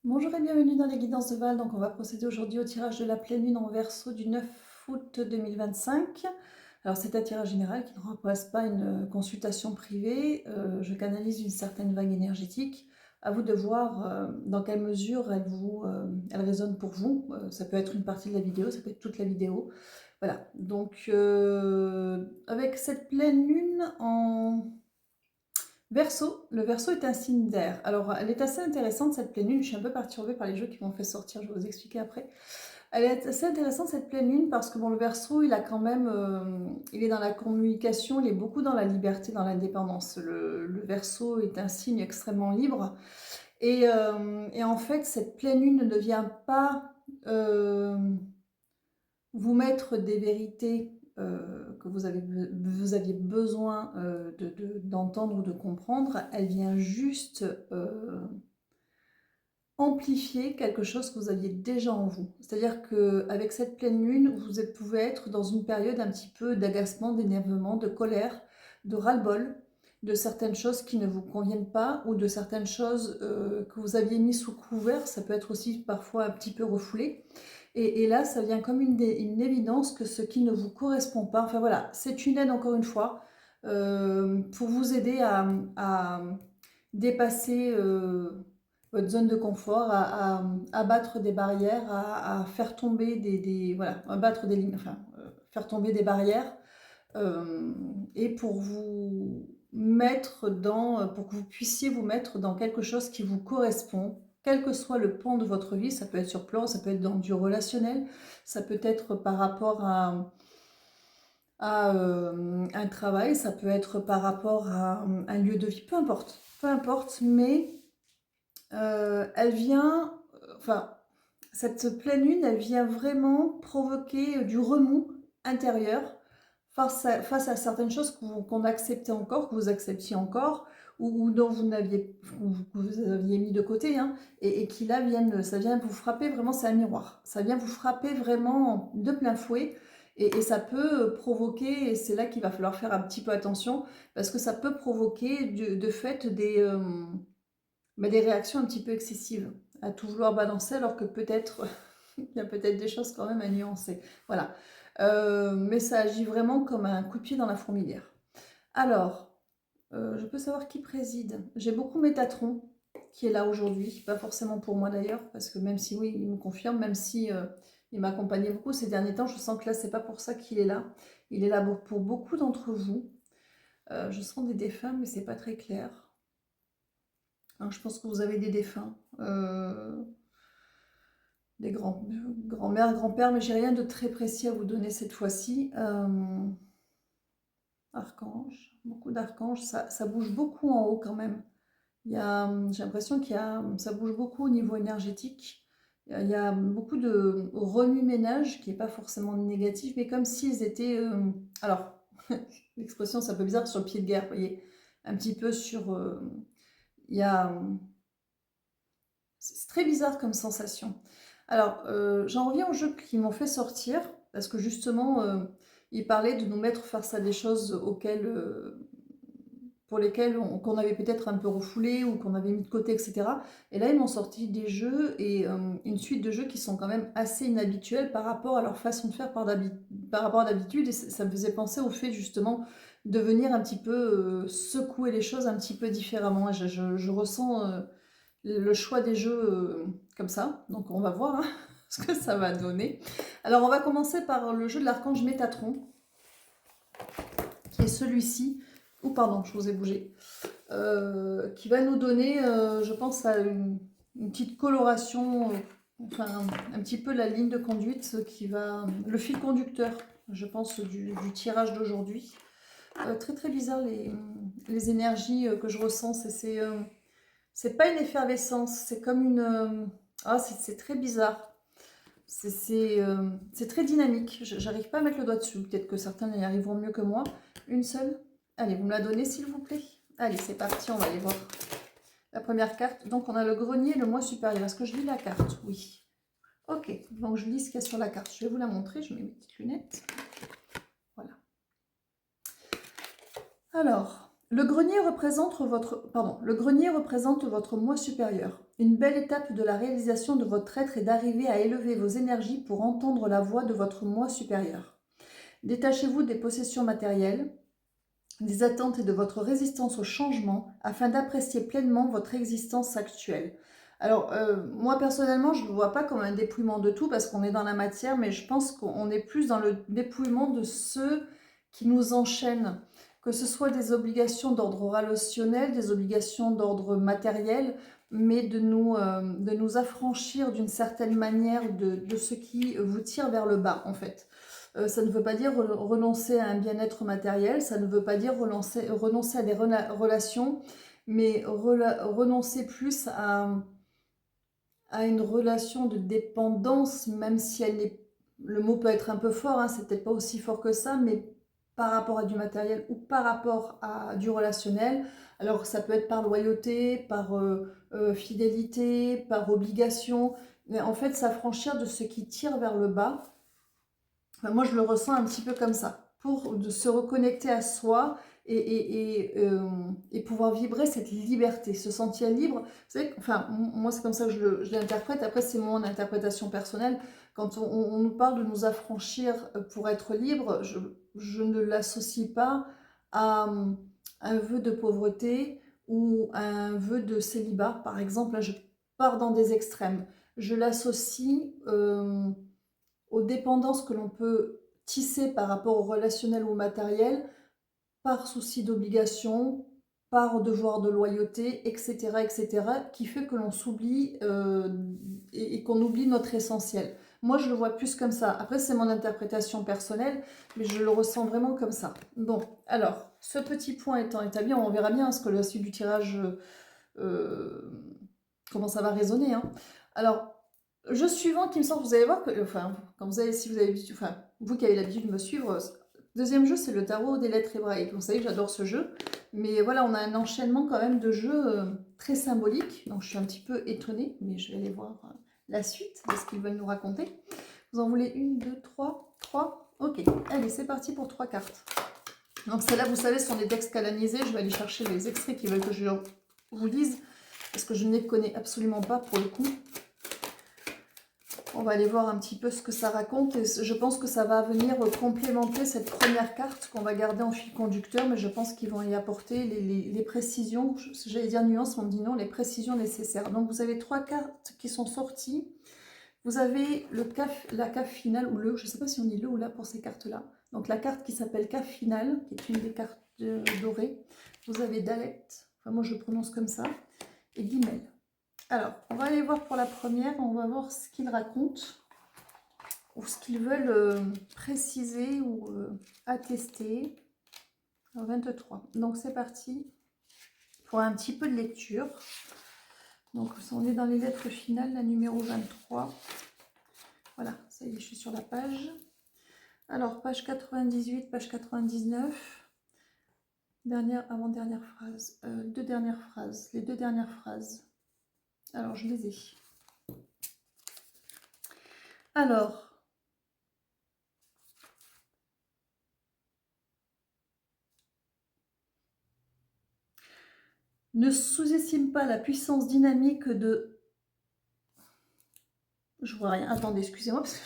Bonjour et bienvenue dans les guidances de Val. Donc on va procéder aujourd'hui au tirage de la pleine lune en Verseau du 9 août 2025. Alors c'est un tirage général qui ne remplace pas une consultation privée. Je canalise une certaine vague énergétique. À vous de voir dans quelle mesure elle résonne pour vous. Ça peut être une partie de la vidéo, ça peut être toute la vidéo. Voilà, donc avec cette pleine lune en Verseau, le Verseau est un signe d'air. Alors, elle est assez intéressante cette pleine lune. Je suis un peu perturbée par les jeux qui m'ont fait sortir. Je vais vous expliquer après. Elle est assez intéressante cette pleine lune parce que bon, le Verseau, il a quand même, il est dans la communication, il est beaucoup dans la liberté, dans l'indépendance. Le Verseau est un signe extrêmement libre et en fait, cette pleine lune ne vient pas euh, vous mettre des vérités que vous aviez besoin d'entendre ou de comprendre, elle vient juste amplifier quelque chose que vous aviez déjà en vous. C'est-à-dire qu'avec cette pleine lune, pouvez être dans une période un petit peu d'agacement, d'énervement, de colère, de ras-le-bol, de certaines choses qui ne vous conviennent pas ou de certaines choses que vous aviez mis sous couvert. Ça peut être aussi parfois un petit peu refoulé. Et là, ça vient comme une évidence que ce qui ne vous correspond pas, enfin voilà, c'est une aide encore une fois pour vous aider à dépasser votre zone de confort, à battre des barrières, à faire tomber voilà, à battre des lignes, enfin, faire tomber des barrières et pour vous mettre pour que vous puissiez vous mettre dans quelque chose qui vous correspond, quel que soit le pan de votre vie. Ça peut être sur plan, ça peut être dans du relationnel, ça peut être par rapport à un travail, ça peut être par rapport à un lieu de vie, peu importe, mais elle vient, enfin, cette pleine lune, elle vient vraiment provoquer du remous intérieur face à certaines choses qu'on acceptait encore, que vous acceptiez encore, ou dont vous aviez mis de côté, hein, et qui là ça vient vous frapper vraiment, c'est un miroir. Ça vient vous frapper vraiment de plein fouet, et ça peut provoquer, et c'est là qu'il va falloir faire un petit peu attention, parce que ça peut provoquer de fait mais des réactions un petit peu excessives, à tout vouloir balancer, alors que peut-être, il y a peut-être des choses quand même à nuancer. Voilà. Mais ça agit vraiment comme un coup de pied dans la fourmilière. Alors, je peux savoir qui préside. J'ai beaucoup Métatron qui est là aujourd'hui, pas forcément pour moi d'ailleurs, parce que même si oui, il me confirme, même si il m'accompagnait beaucoup ces derniers temps, je sens que là, c'est pas pour ça qu'il est là. Il est là pour beaucoup d'entre vous. Je sens des défunts, mais c'est pas très clair. Alors, je pense que vous avez des défunts, des grands-mères, grands-pères, mais j'ai rien de très précis à vous donner cette fois-ci. Archanges, beaucoup d'archanges, ça bouge beaucoup en haut quand même. J'ai l'impression ça bouge beaucoup au niveau énergétique. Il y a beaucoup de remue-ménage qui n'est pas forcément négatif, mais comme s'ils étaient, alors, l'expression c'est un peu bizarre, sur le pied de guerre, vous voyez, un petit peu sur, il y a, c'est très bizarre comme sensation. Alors, j'en reviens aux jeux qui m'ont fait sortir, parce que justement, ils parlaient de nous mettre face à des choses pour lesquelles qu'on avait peut-être un peu refoulé ou qu'on avait mis de côté, etc. Et là, ils m'ont sorti des jeux et une suite de jeux qui sont quand même assez inhabituels par rapport à leur façon de faire par rapport à d'habitude. Et ça me faisait penser au fait justement de venir un petit peu secouer les choses un petit peu différemment. Je ressens le choix des jeux comme ça. Donc on va voir hein, ce que ça va donner. Alors on va commencer par le jeu de l'archange Métatron, qui est celui-ci. Ou pardon, je vous ai bougé. Qui va nous donner, je pense, à une petite coloration, enfin un petit peu la ligne de conduite le fil conducteur, je pense, du tirage d'aujourd'hui. Très très bizarre les énergies que je ressens. C'est pas une effervescence, c'est comme c'est très bizarre. C'est très dynamique. J'arrive pas à mettre le doigt dessus. Peut-être que certains y arriveront mieux que moi. Une seule. Allez, vous me la donnez s'il vous plaît. Allez, c'est parti, on va aller voir la première carte. Donc on a le grenier, le mois supérieur. Est-ce que je lis la carte? Oui. Ok, donc je lis ce qu'il y a sur la carte. Je vais vous la montrer, je mets mes petites lunettes. Voilà. Alors, le grenier représente votre mois supérieur. Une belle étape de la réalisation de votre être est d'arriver à élever vos énergies pour entendre la voix de votre moi supérieur. Détachez-vous des possessions matérielles, des attentes et de votre résistance au changement afin d'apprécier pleinement votre existence actuelle. Alors, moi personnellement, je ne le vois pas comme un dépouillement de tout parce qu'on est dans la matière, mais je pense qu'on est plus dans le dépouillement de ceux qui nous enchaînent, que ce soit des obligations d'ordre relationnel, des obligations d'ordre matériel, mais de nous affranchir d'une certaine manière de ce qui vous tire vers le bas, en fait. Ça ne veut pas dire renoncer à un bien-être matériel, ça ne veut pas dire renoncer à des relations, mais renoncer plus à une relation de dépendance, même si elle est, le mot peut être un peu fort, hein, c'est peut-être pas aussi fort que ça, mais par rapport à du matériel ou par rapport à du relationnel. Alors ça peut être par loyauté, par fidélité, par obligation, mais en fait s'affranchir de ce qui tire vers le bas. Enfin, moi, je le ressens un petit peu comme ça, pour de se reconnecter à soi et pouvoir vibrer cette liberté, se sentir libre. Vous savez, enfin, moi, c'est comme ça que je l'interprète. Après, c'est mon interprétation personnelle. Quand on nous parle de nous affranchir pour être libre, je ne l'associe pas à un vœu de pauvreté ou à un vœu de célibat. Par exemple, là, je pars dans des extrêmes. Je l'associe aux dépendances que l'on peut tisser par rapport au relationnel ou au matériel, par souci d'obligation, par devoir de loyauté, etc., etc., qui fait que l'on s'oublie et qu'on oublie notre essentiel. Moi, je le vois plus comme ça. Après, c'est mon interprétation personnelle, mais je le ressens vraiment comme ça. Bon, alors, ce petit point étant établi, on verra bien ce que la suite du tirage, comment ça va résonner. Hein. Alors, jeu suivant qui me semble, vous allez voir que, enfin, quand vous avez, si vous avez, enfin, vous qui avez l'habitude de me suivre, deuxième jeu c'est le tarot des lettres hébraïques. Vous savez que j'adore ce jeu, mais voilà, on a un enchaînement quand même de jeux très symboliques, donc je suis un petit peu étonnée, mais je vais aller voir la suite de ce qu'ils veulent nous raconter. Vous en voulez une, deux, trois, trois. Ok, allez, c'est parti pour 3 cartes. Donc celles-là, vous savez, sont des textes canalisés. Je vais aller chercher les extraits qui veulent que je vous lise, parce que je ne les connais absolument pas pour le coup. On va aller voir un petit peu ce que ça raconte et je pense que ça va venir complémenter cette première carte qu'on va garder en fil conducteur, mais je pense qu'ils vont y apporter les précisions, j'allais dire nuances, on me dit non, les précisions nécessaires. Donc vous avez 3 cartes qui sont sorties. Vous avez la cave finale, ou je ne sais pas si on dit le ou là pour ces cartes-là. Donc la carte qui s'appelle cave finale, qui est une des cartes dorées. Vous avez Dalet, enfin moi je prononce comme ça, et Guimel. Alors, on va aller voir pour la première, on va voir ce qu'ils racontent, ou ce qu'ils veulent préciser ou attester. Alors, 23. Donc, c'est parti pour un petit peu de lecture. Donc, on est dans les lettres finales, la numéro 23. Voilà, ça y est, je suis sur la page. Alors, page 98, page 99. Avant-dernière phrase. Deux dernières phrases. Les 2 dernières phrases. Alors, je les ai. Alors, ne sous-estime pas la puissance dynamique de... Je vois rien. Attendez, excusez-moi, parce que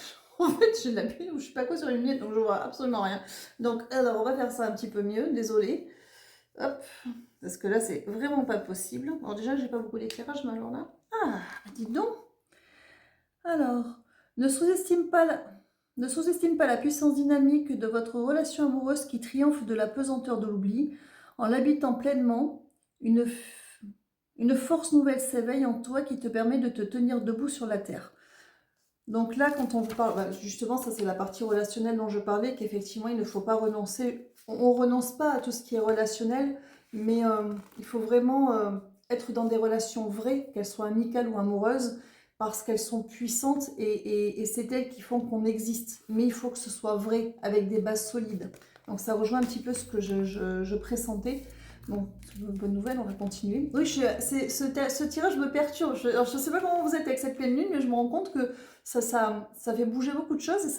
en fait, j'ai de la pluie ou je sais pas quoi sur les lunettes, donc je vois absolument rien. Donc, alors, on va faire ça un petit peu mieux. Désolée. Hop. Parce que là, c'est vraiment pas possible. Alors déjà, j'ai pas beaucoup d'éclairage, mais alors là... Ah, dites donc. Alors, ne sous-estime pas la puissance dynamique de votre relation amoureuse qui triomphe de la pesanteur de l'oubli. En l'habitant pleinement, une force nouvelle s'éveille en toi qui te permet de te tenir debout sur la terre. Donc là, quand on vous parle, justement, ça c'est la partie relationnelle dont je parlais, qu'effectivement, il ne faut pas renoncer. On ne renonce pas à tout ce qui est relationnel, mais il faut vraiment être dans des relations vraies, qu'elles soient amicales ou amoureuses, parce qu'elles sont puissantes et c'est elles qui font qu'on existe. Mais il faut que ce soit vrai, avec des bases solides. Donc ça rejoint un petit peu ce que je pressentais. Bon, bonne nouvelle, on va continuer. Oui, ce tirage me perturbe. Je ne sais pas comment vous êtes avec cette pleine lune, mais je me rends compte que ça fait bouger beaucoup de choses et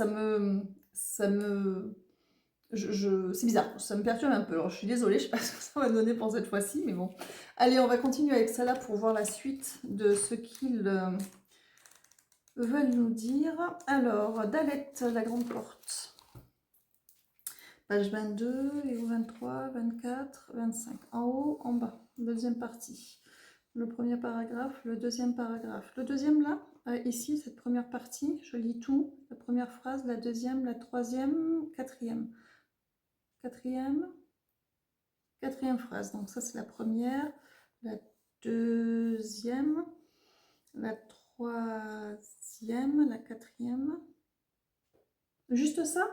c'est bizarre, ça me perturbe un peu. Alors, je suis désolée, je ne sais pas ce que ça va donner pour cette fois-ci, mais bon. Allez, on va continuer avec ça là pour voir la suite de ce qu'ils veulent nous dire. Alors, Dalet, la grande porte. Page 22, et au 23, 24, 25. En haut, en bas, deuxième partie. Le premier paragraphe, le deuxième paragraphe. Le deuxième là, ici, cette première partie, je lis tout. La première phrase, la deuxième, la troisième, quatrième. Quatrième phrase. Donc ça, c'est la première. La deuxième, la troisième, la quatrième. Juste ça?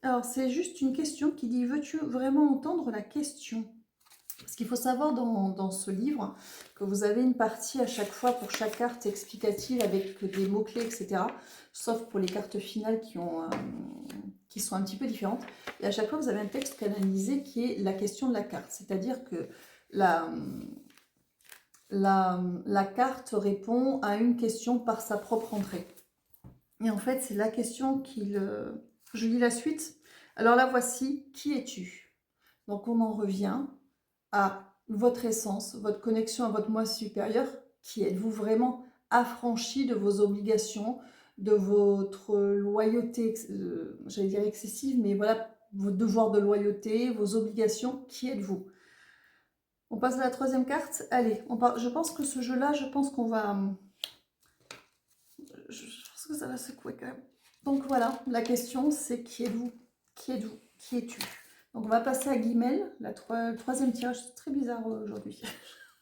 Alors, c'est juste une question qui dit, veux-tu vraiment entendre la question? Ce qu'il faut savoir dans ce livre, que vous avez une partie à chaque fois pour chaque carte explicative avec des mots-clés, etc. Sauf pour les cartes finales qui sont un petit peu différentes. Et à chaque fois, vous avez un texte canalisé qui est la question de la carte. C'est-à-dire que la carte répond à une question par sa propre entrée. Et en fait, c'est la question qu'il... Je lis la suite. Alors la voici. Qui es-tu? Donc on en revient à votre essence, votre connexion à votre moi supérieur. Qui êtes-vous vraiment affranchi de vos obligations, de votre loyauté, j'allais dire excessive, mais voilà, vos devoirs de loyauté, vos obligations. Qui êtes-vous? On passe à la troisième carte. Allez, je pense que ce jeu-là, je pense qu'on va... Je pense que ça va secouer quand même. Donc voilà, la question c'est qui êtes-vous? Qui êtes-vous? Qui es-tu? Donc on va passer à Guimel, le troisième tirage. C'est très bizarre aujourd'hui.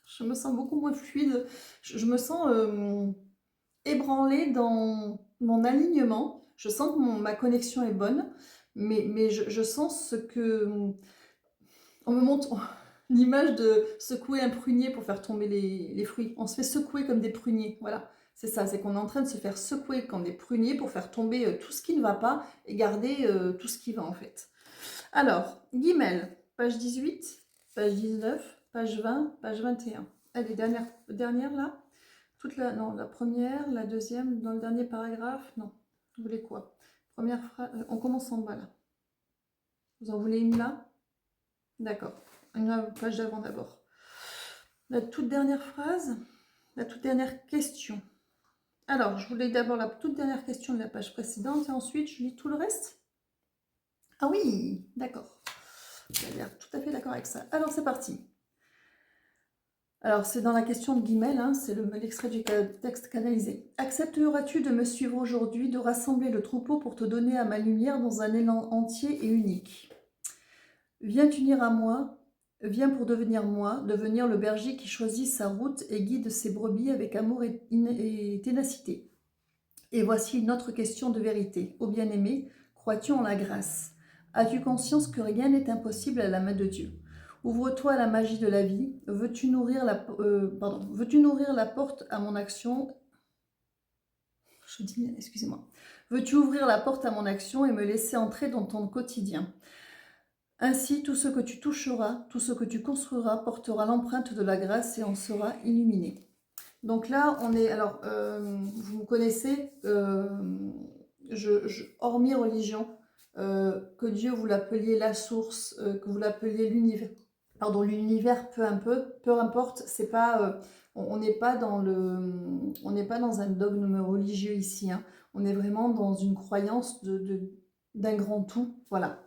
Je me sens beaucoup moins fluide. Je me sens ébranlée dans mon alignement. Je sens que ma connexion est bonne, mais je sens ce que... On me montre l'image de secouer un prunier pour faire tomber les fruits. On se fait secouer comme des pruniers, voilà. C'est ça, c'est qu'on est en train de se faire secouer comme des pruniers pour faire tomber tout ce qui ne va pas et garder tout ce qui va en fait. Alors, Guimel, page 18, page 19, page 20, page 21. Allez, dernière là. Non, la première, la deuxième, dans le dernier paragraphe, non. Vous voulez quoi? Première phrase, on commence en bas là. Vous en voulez une là? D'accord. Une page d'avant d'abord. La toute dernière phrase, la toute dernière question. Alors, je voulais d'abord la toute dernière question de la page précédente et ensuite je lis tout le reste. Ah oui, d'accord. J'ai l'air tout à fait d'accord avec ça. Alors, c'est parti. Alors, c'est dans la question de Guimel, hein, c'est l'extrait du texte canalisé. Accepteras-tu de me suivre aujourd'hui, de rassembler le troupeau pour te donner à ma lumière dans un élan entier et unique? Viens t'unir à moi, viens pour devenir moi, devenir le berger qui choisit sa route et guide ses brebis avec amour et ténacité. Et voici une autre question de vérité. Ô bien-aimé, crois-tu en la grâce? As-tu conscience que rien n'est impossible à la main de Dieu? Ouvre-toi à la magie de la vie. Veux-tu nourrir la porte à mon action? Excusez-moi. Veux-tu ouvrir la porte à mon action et me laisser entrer dans ton quotidien? Ainsi, tout ce que tu toucheras, tout ce que tu construiras portera l'empreinte de la grâce et en sera illuminé. Donc là, on est... Alors, vous me connaissez, hormis religion, que Dieu vous l'appeliez la source, que vous l'appeliez l'univers, pardon, l'univers, peu importe, c'est pas... on n'est pas dans un dogme religieux ici, hein. On est vraiment dans une croyance d'un grand tout, voilà.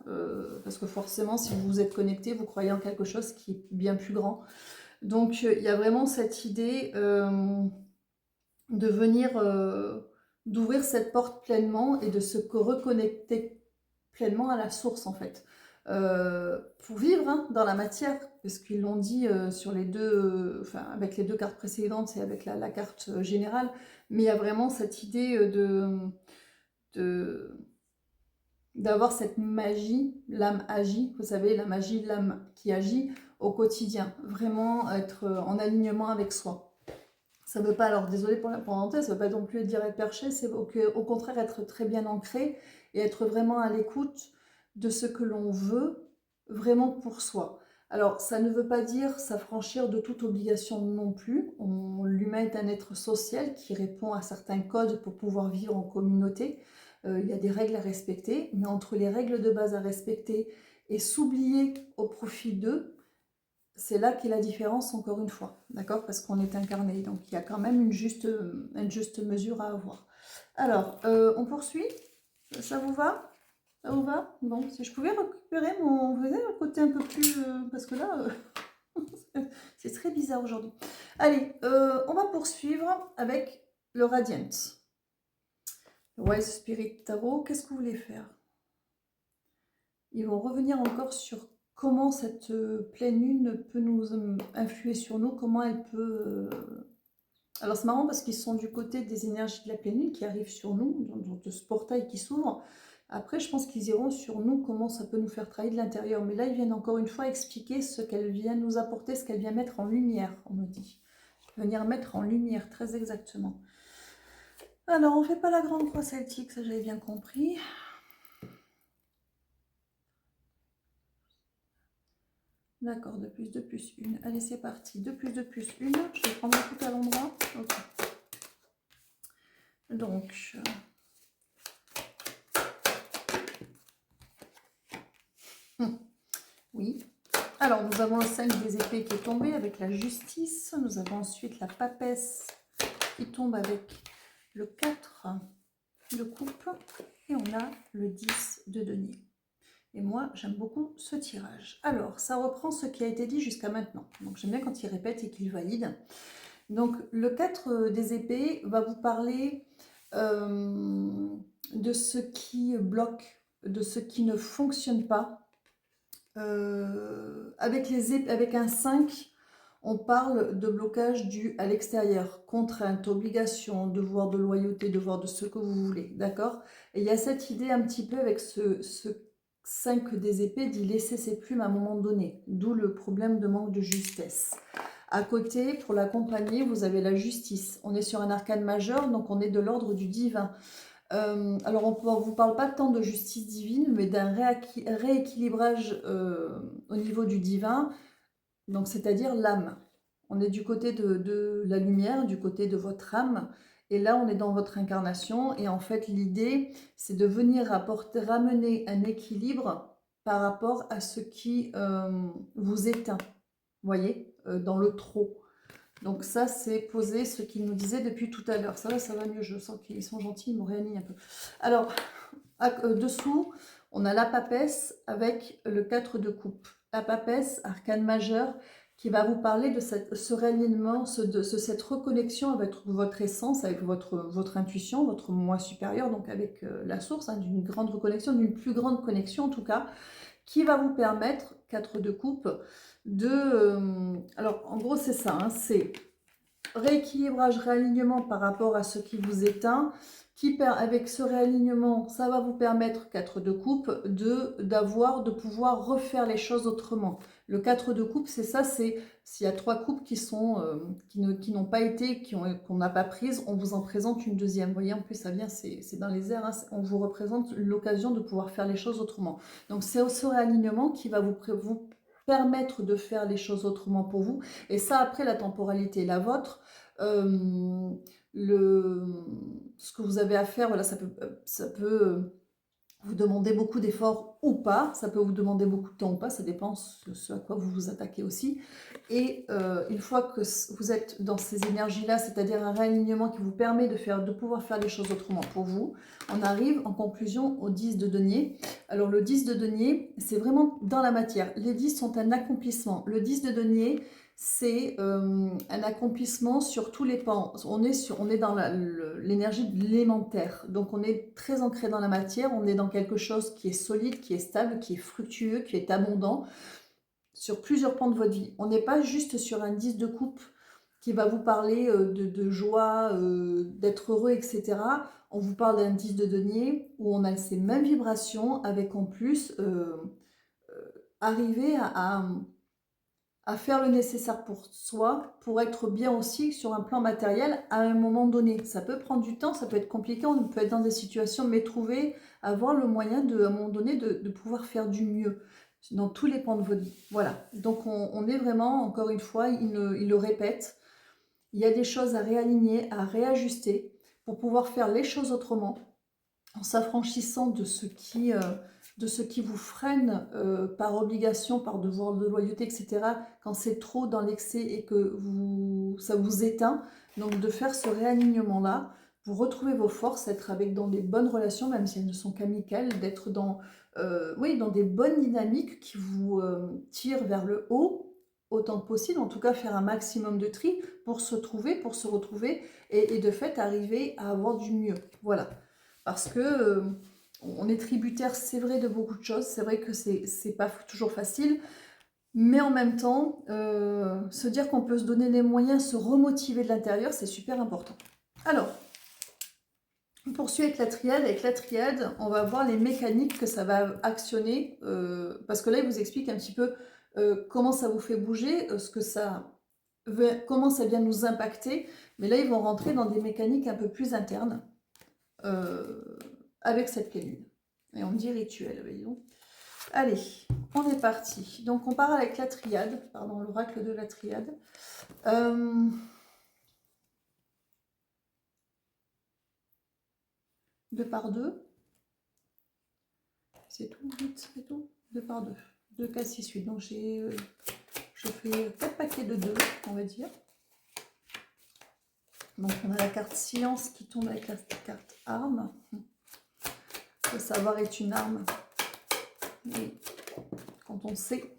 Parce que forcément, si vous vous êtes connecté, vous croyez en quelque chose qui est bien plus grand. Donc, il y a vraiment cette idée de venir, d'ouvrir cette porte pleinement et de se reconnecter pleinement à la source, en fait. Pour vivre hein, dans la matière, parce qu'ils l'ont dit sur les deux, enfin, avec les deux cartes précédentes et avec la carte générale, mais il y a vraiment cette idée d'avoir cette magie, l'âme agit, vous savez, la magie de l'âme qui agit au quotidien, vraiment être en alignement avec soi. Ça ne veut pas, alors désolé pour la parenthèse, ça ne veut pas non plus être direct perché, c'est au contraire être très bien ancré et être vraiment à l'écoute de ce que l'on veut vraiment pour soi. Alors ça ne veut pas dire s'affranchir de toute obligation non plus. L'humain est un être social qui répond à certains codes pour pouvoir vivre en communauté. il y a des règles à respecter, mais entre les règles de base à respecter et s'oublier au profit d'eux, c'est là qu'est la différence encore une fois, d'accord? Parce qu'on est incarné, donc il y a quand même une juste mesure à avoir. Alors, on poursuit? Ça vous va? Ça vous va? Bon, si je pouvais récupérer mon côté un peu plus... parce que là, c'est très bizarre aujourd'hui. Allez, on va poursuivre avec le Radiant. Le Wise Spirit Tarot, qu'est-ce que vous voulez faire? Ils vont revenir encore sur comment cette pleine lune peut nous influer sur nous, comment elle peut... Alors c'est marrant parce qu'ils sont du côté des énergies de la pleine lune qui arrivent sur nous, de ce portail qui s'ouvre. Après, je pense qu'ils iront sur nous, comment ça peut nous faire travailler de l'intérieur. Mais là, ils viennent encore une fois expliquer ce qu'elle vient nous apporter, ce qu'elle vient mettre en lumière, on me dit. Venir mettre en lumière, très exactement. Alors, on ne fait pas la grande croix celtique, ça j'avais bien compris. D'accord, de plus, une. Allez, c'est parti. De plus, une. Je vais prendre tout à l'endroit. Ok. Donc... oui. Alors, nous avons le 5 des épées qui est tombé avec la justice. Nous avons ensuite la papesse qui tombe avec le 4 de coupe. Et on a le 10 de denier. Et moi, j'aime beaucoup ce tirage. Alors, ça reprend ce qui a été dit jusqu'à maintenant. Donc, j'aime bien quand il répète et qu'il valide. Donc, le 4 des épées va vous parler de ce qui bloque, de ce qui ne fonctionne pas. Avec un 5, on parle de blocage dû à l'extérieur, contrainte, obligation, devoir de loyauté, devoir de ce que vous voulez, d'accord? Et il y a cette idée un petit peu avec ce 5 des épées d'y laisser ses plumes à un moment donné, d'où le problème de manque de justesse. À côté, pour l'accompagner, vous avez la justice. On est sur un arcane majeur, donc on est de l'ordre du divin. Alors, on ne vous parle pas tant de justice divine, mais d'un rééquilibrage au niveau du divin, donc c'est-à-dire l'âme. On est du côté de la lumière, du côté de votre âme, et là on est dans votre incarnation, et en fait l'idée c'est de venir ramener un équilibre par rapport à ce qui vous éteint, vous voyez, dans le trop. Donc ça, c'est poser ce qu'il nous disait depuis tout à l'heure. Ça va mieux, je sens qu'ils sont gentils, ils m'ont réanimé un peu. Alors, dessous, on a la papesse avec le 4 de coupe. La papesse, arcane majeur, qui va vous parler de ce réalignement, cette reconnexion avec votre essence, avec votre intuition, votre moi supérieur, donc avec la source, hein, d'une grande reconnexion, d'une plus grande connexion en tout cas, qui va vous permettre, 4 de coupe, alors en gros c'est ça, hein, c'est rééquilibrage, réalignement par rapport à ce qui vous éteint, avec ce réalignement, ça va vous permettre, 4 de coupe, de pouvoir refaire les choses autrement. Le 4 de coupe, c'est ça, c'est s'il y a 3 coupes qui n'ont pas été, qu'on n'a pas prises, on vous en présente une deuxième. Vous voyez, en plus ça vient, c'est dans les airs, hein, on vous représente l'occasion de pouvoir faire les choses autrement. Donc c'est ce réalignement qui va vous permettre de faire les choses autrement pour vous. Et ça, après, la temporalité est la vôtre. Ce que vous avez à faire, voilà, ça peut vous demander beaucoup d'efforts ou pas, ça peut vous demander beaucoup de temps ou pas, ça dépend ce à quoi vous vous attaquez aussi. Et une fois que vous êtes dans ces énergies-là, c'est-à-dire un réalignement qui vous permet de pouvoir faire les choses autrement pour vous, on arrive en conclusion au 10 de denier. Alors le 10 de denier, c'est vraiment dans la matière. Les 10 sont un accomplissement. Le 10 de denier, c'est un accomplissement sur tous les pans. On est dans l'énergie de l'élémentaire. Donc on est très ancré dans la matière, on est dans quelque chose qui est solide, qui est stable, qui est fructueux, qui est abondant sur plusieurs pans de votre vie. On n'est pas juste sur un 10 de coupe qui va vous parler de joie, d'être heureux, etc. On vous parle d'un 10 de denier où on a ces mêmes vibrations avec en plus arriver à faire le nécessaire pour soi, pour être bien aussi sur un plan matériel à un moment donné. Ça peut prendre du temps, ça peut être compliqué, on peut être dans des situations, mais trouver, avoir le moyen à un moment donné de pouvoir faire du mieux dans tous les pans de votre vie. Voilà, donc on est vraiment, encore une fois, il le répète, il y a des choses à réaligner, à réajuster pour pouvoir faire les choses autrement. en s'affranchissant de ce qui vous freine par obligation, par devoir de loyauté, etc., quand c'est trop dans l'excès et que ça vous éteint, donc de faire ce réalignement-là, vous retrouvez vos forces, être dans des bonnes relations, même si elles ne sont qu'amicales, d'être dans, oui, dans des bonnes dynamiques qui vous tirent vers le haut, autant que possible, en tout cas faire un maximum de tri pour se trouver, pour se retrouver, et de fait arriver à avoir du mieux. Voilà. Parce que on est tributaire, c'est vrai, de beaucoup de choses. C'est vrai que c'est pas toujours facile. Mais en même temps, se dire qu'on peut se donner les moyens, se remotiver de l'intérieur, c'est super important. Alors, on poursuit avec la triade. Avec la triade, on va voir les mécaniques que ça va actionner. Parce que là, il vous explique un petit peu comment ça vous fait bouger, comment ça vient nous impacter. Mais là, ils vont rentrer dans des mécaniques un peu plus internes. Avec cette pleine lune. Et on dit rituel, voyons. Allez, on est parti. Donc on part avec la triade, pardon, l'oracle de la triade. Deux par deux. C'est tout, vite, c'est tout. Deux par deux. Deux cas 6-8. Donc je fais 4 paquets de 2, on va dire. Donc on a la carte science qui tombe avec la carte arme. Le savoir est une arme. Et quand on sait,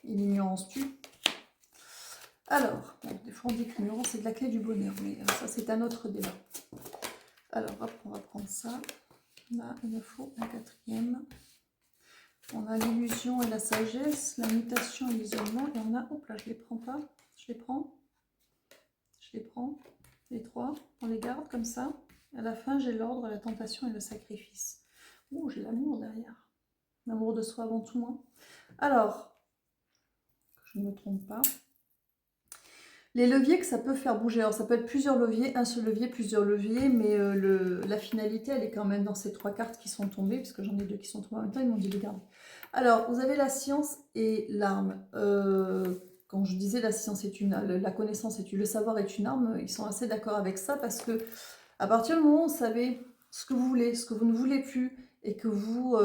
l'ignorance tue. Alors, des fois on dit que l'ignorance c'est de la clé du bonheur, mais ça c'est un autre débat. Alors hop, on va prendre ça. Là, il me faut un quatrième. On a l'illusion et la sagesse, la mutation et l'isolement, et on a, hop là, je les prends pas, je les prends, les trois, on les garde comme ça. À la fin, j'ai l'ordre, la tentation et le sacrifice. Oh, j'ai l'amour derrière. L'amour de soi avant tout, moi. Alors, que je ne me trompe pas. Les leviers que ça peut faire bouger, alors ça peut être plusieurs leviers, un seul levier, plusieurs leviers, mais la finalité, elle est quand même dans ces trois cartes qui sont tombées, puisque j'en ai deux qui sont tombées en même temps, ils m'ont dit de garder. Alors, vous avez la science et l'arme. Quand je disais la science est la connaissance est le savoir est une arme, ils sont assez d'accord avec ça, parce que à partir du moment où vous savez ce que vous voulez, ce que vous ne voulez plus, et que vous...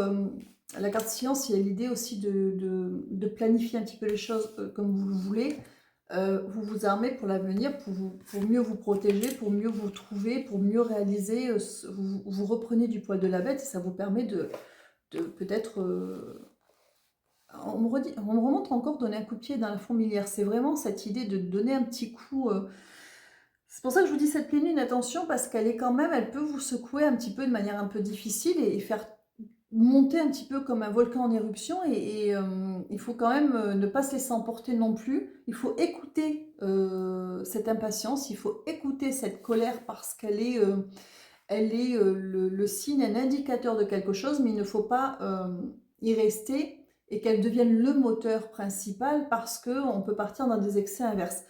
la carte science, il y a l'idée aussi de planifier un petit peu les choses comme vous le voulez. Vous vous armez pour l'avenir, pour mieux vous protéger, pour mieux vous trouver, pour mieux réaliser. Vous reprenez du poil de la bête et ça vous permet de peut-être... on me remonte encore donner un coup de pied dans la fourmilière. C'est vraiment cette idée de donner un petit coup... c'est pour ça que je vous dis cette pleine lune, attention, parce qu'elle est quand même, elle peut vous secouer un petit peu de manière un peu difficile et faire monter un petit peu comme un volcan en éruption et il faut quand même ne pas se laisser emporter non plus. Il faut écouter cette impatience, il faut écouter cette colère parce qu'elle est, le signe, un indicateur de quelque chose, mais il ne faut pas y rester et qu'elle devienne le moteur principal parce qu'on peut partir dans des excès inverses.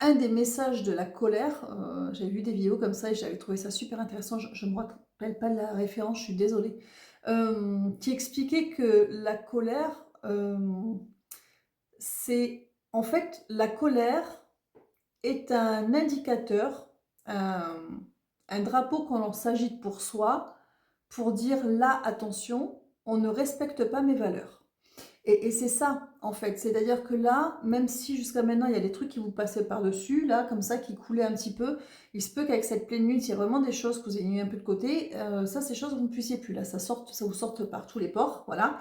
Un des messages de la colère, j'avais vu des vidéos comme ça et j'avais trouvé ça super intéressant, je ne me rappelle pas de la référence, je suis désolée, qui expliquait que la colère, c'est en fait la colère est un indicateur, un drapeau qu'on s'agite pour soi, pour dire là, attention, on ne respecte pas mes valeurs. Et c'est ça, en fait. C'est-à-dire que là, même si jusqu'à maintenant, il y a des trucs qui vous passaient par-dessus, là, comme ça, qui coulaient un petit peu, il se peut qu'avec cette pleine lune, s'il y a vraiment des choses que vous avez mis un peu de côté, ça, ces choses, vous ne puissiez plus. Là, ça vous sorte par tous les pores, voilà.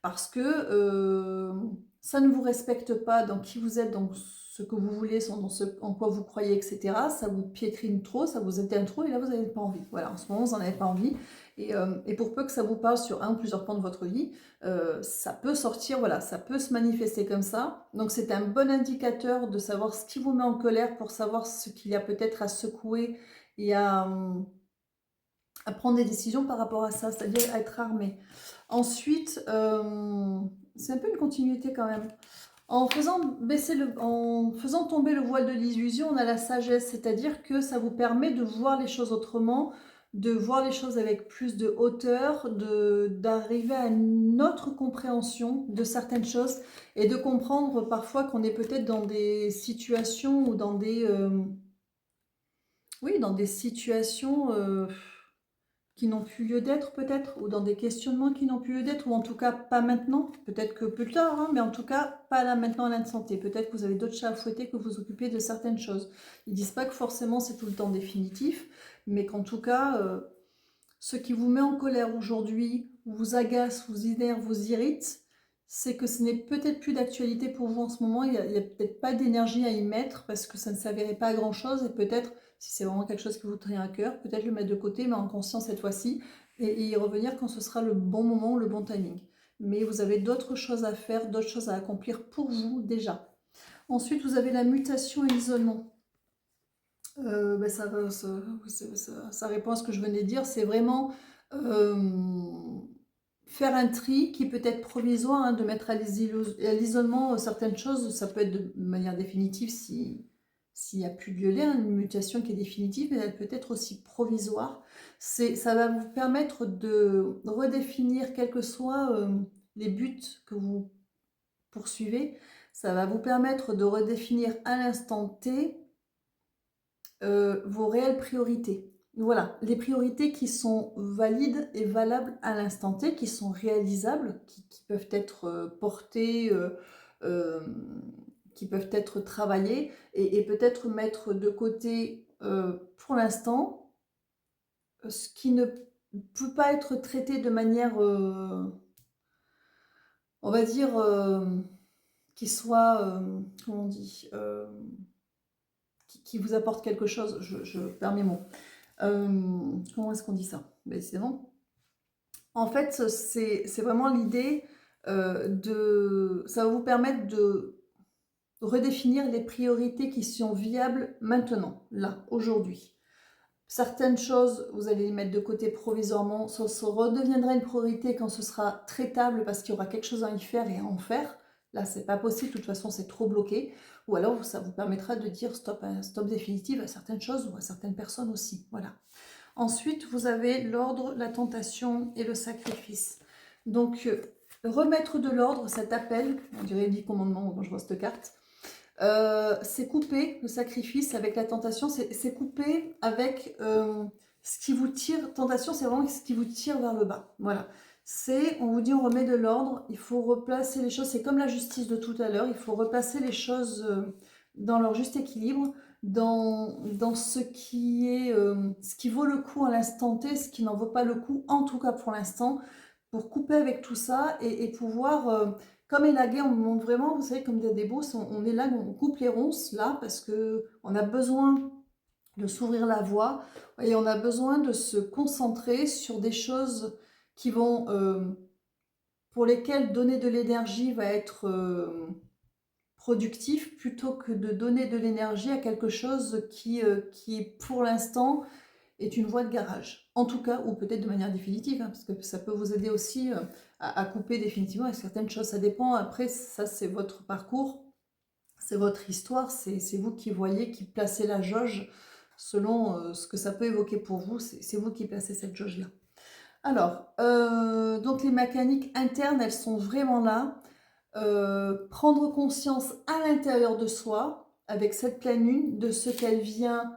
Parce que ça ne vous respecte pas dans qui vous êtes, dans ce que vous voulez, dans ce en quoi vous croyez, etc. Ça vous piétrine trop, ça vous éteint trop, et là, vous n'avez pas envie. Voilà, en ce moment, vous n'en avez pas envie. Et pour peu que ça vous parle sur un ou plusieurs points de votre vie, ça peut sortir, voilà, ça peut se manifester comme ça. Donc c'est un bon indicateur de savoir ce qui vous met en colère pour savoir ce qu'il y a peut-être à secouer et à prendre des décisions par rapport à ça, c'est-à-dire à être armé. Ensuite, c'est un peu une continuité quand même. En faisant tomber le voile de l'illusion, on a la sagesse, c'est-à-dire que ça vous permet de voir les choses autrement, de voir les choses avec plus de hauteur, d'arriver à une autre compréhension de certaines choses et de comprendre parfois qu'on est peut-être dans des situations ou dans des Oui, dans des situations, qui n'ont plus lieu d'être peut-être, ou dans des questionnements qui n'ont plus lieu d'être, ou en tout cas pas maintenant, peut-être que plus tard, hein, mais en tout cas pas là maintenant à l'instant T. Peut-être que vous avez d'autres chats à fouetter, que vous vous occupez de certaines choses. Ils disent pas que forcément c'est tout le temps définitif, mais qu'en tout cas, ce qui vous met en colère aujourd'hui, vous agace, vous énerve, vous irrite, c'est que ce n'est peut-être plus d'actualité pour vous en ce moment. Il y a peut-être pas d'énergie à y mettre parce que ça ne s'avérait pas à grand-chose. Et peut-être, si c'est vraiment quelque chose qui vous tient à cœur, peut-être le mettre de côté, mais en conscience cette fois-ci, et y revenir quand ce sera le bon moment, le bon timing. Mais vous avez d'autres choses à faire, d'autres choses à accomplir pour vous déjà. Ensuite, vous avez la mutation et l'isolement. Ben, ça répond à ce que je venais de dire. C'est vraiment faire un tri qui peut être provisoire, hein, de mettre à l'isolement certaines choses. Ça peut être de manière définitive s'il n'y a plus de lieu là, une mutation qui est définitive, mais elle peut être aussi provisoire. Ça va vous permettre de redéfinir, quels que soient les buts que vous poursuivez. Ça va vous permettre de redéfinir à l'instant T vos réelles priorités. Voilà, les priorités qui sont valides et valables à l'instant T, qui sont réalisables, qui peuvent être portées, euh, qui peuvent être travaillées, et peut-être mettre de côté pour l'instant ce qui ne peut pas être traité de manière, on va dire, qui soit, comment on dit, qui vous apporte quelque chose, je perds mes mots. Comment est-ce qu'on dit ça? Ben, décidément. En fait, c'est vraiment l'idée de... Ça va vous permettre de redéfinir les priorités qui sont viables maintenant, là, aujourd'hui. Certaines choses, vous allez les mettre de côté provisoirement, ça redeviendra une priorité quand ce sera traitable parce qu'il y aura quelque chose à y faire et à en faire. Là, c'est pas possible, de toute façon, c'est trop bloqué. Ou alors, ça vous permettra de dire stop, stop définitif à certaines choses ou à certaines personnes aussi. Voilà. Ensuite, vous avez l'ordre, la tentation et le sacrifice. Donc, remettre de l'ordre, cet appel, on dirait 10 commandements quand je vois cette carte, c'est couper le sacrifice avec la tentation, c'est couper avec ce qui vous tire. Tentation, c'est vraiment ce qui vous tire vers le bas. Voilà. On vous dit, on remet de l'ordre, il faut replacer les choses, c'est comme la justice de tout à l'heure, il faut replacer les choses dans leur juste équilibre, dans ce qui est, ce qui vaut le coup à l'instant T, ce qui n'en vaut pas le coup, en tout cas pour l'instant, pour couper avec tout ça et pouvoir, comme élaguer, on montre vraiment, vous savez, comme des bosses, on élague, on coupe les ronces là, parce que on a besoin de s'ouvrir la voie, et on a besoin de se concentrer sur des choses qui vont, pour lesquelles donner de l'énergie va être productif, plutôt que de donner de l'énergie à quelque chose qui pour l'instant est une voie de garage. En tout cas, ou peut-être de manière définitive, hein, parce que ça peut vous aider aussi à couper définitivement avec certaines choses. Ça dépend, après, ça c'est votre parcours, c'est votre histoire, c'est vous qui voyez, qui placez la jauge selon ce que ça peut évoquer pour vous, c'est vous qui placez cette jauge-là. Alors, donc les mécaniques internes, elles sont vraiment là. Prendre conscience à l'intérieur de soi, avec cette pleine lune, de ce qu'elle vient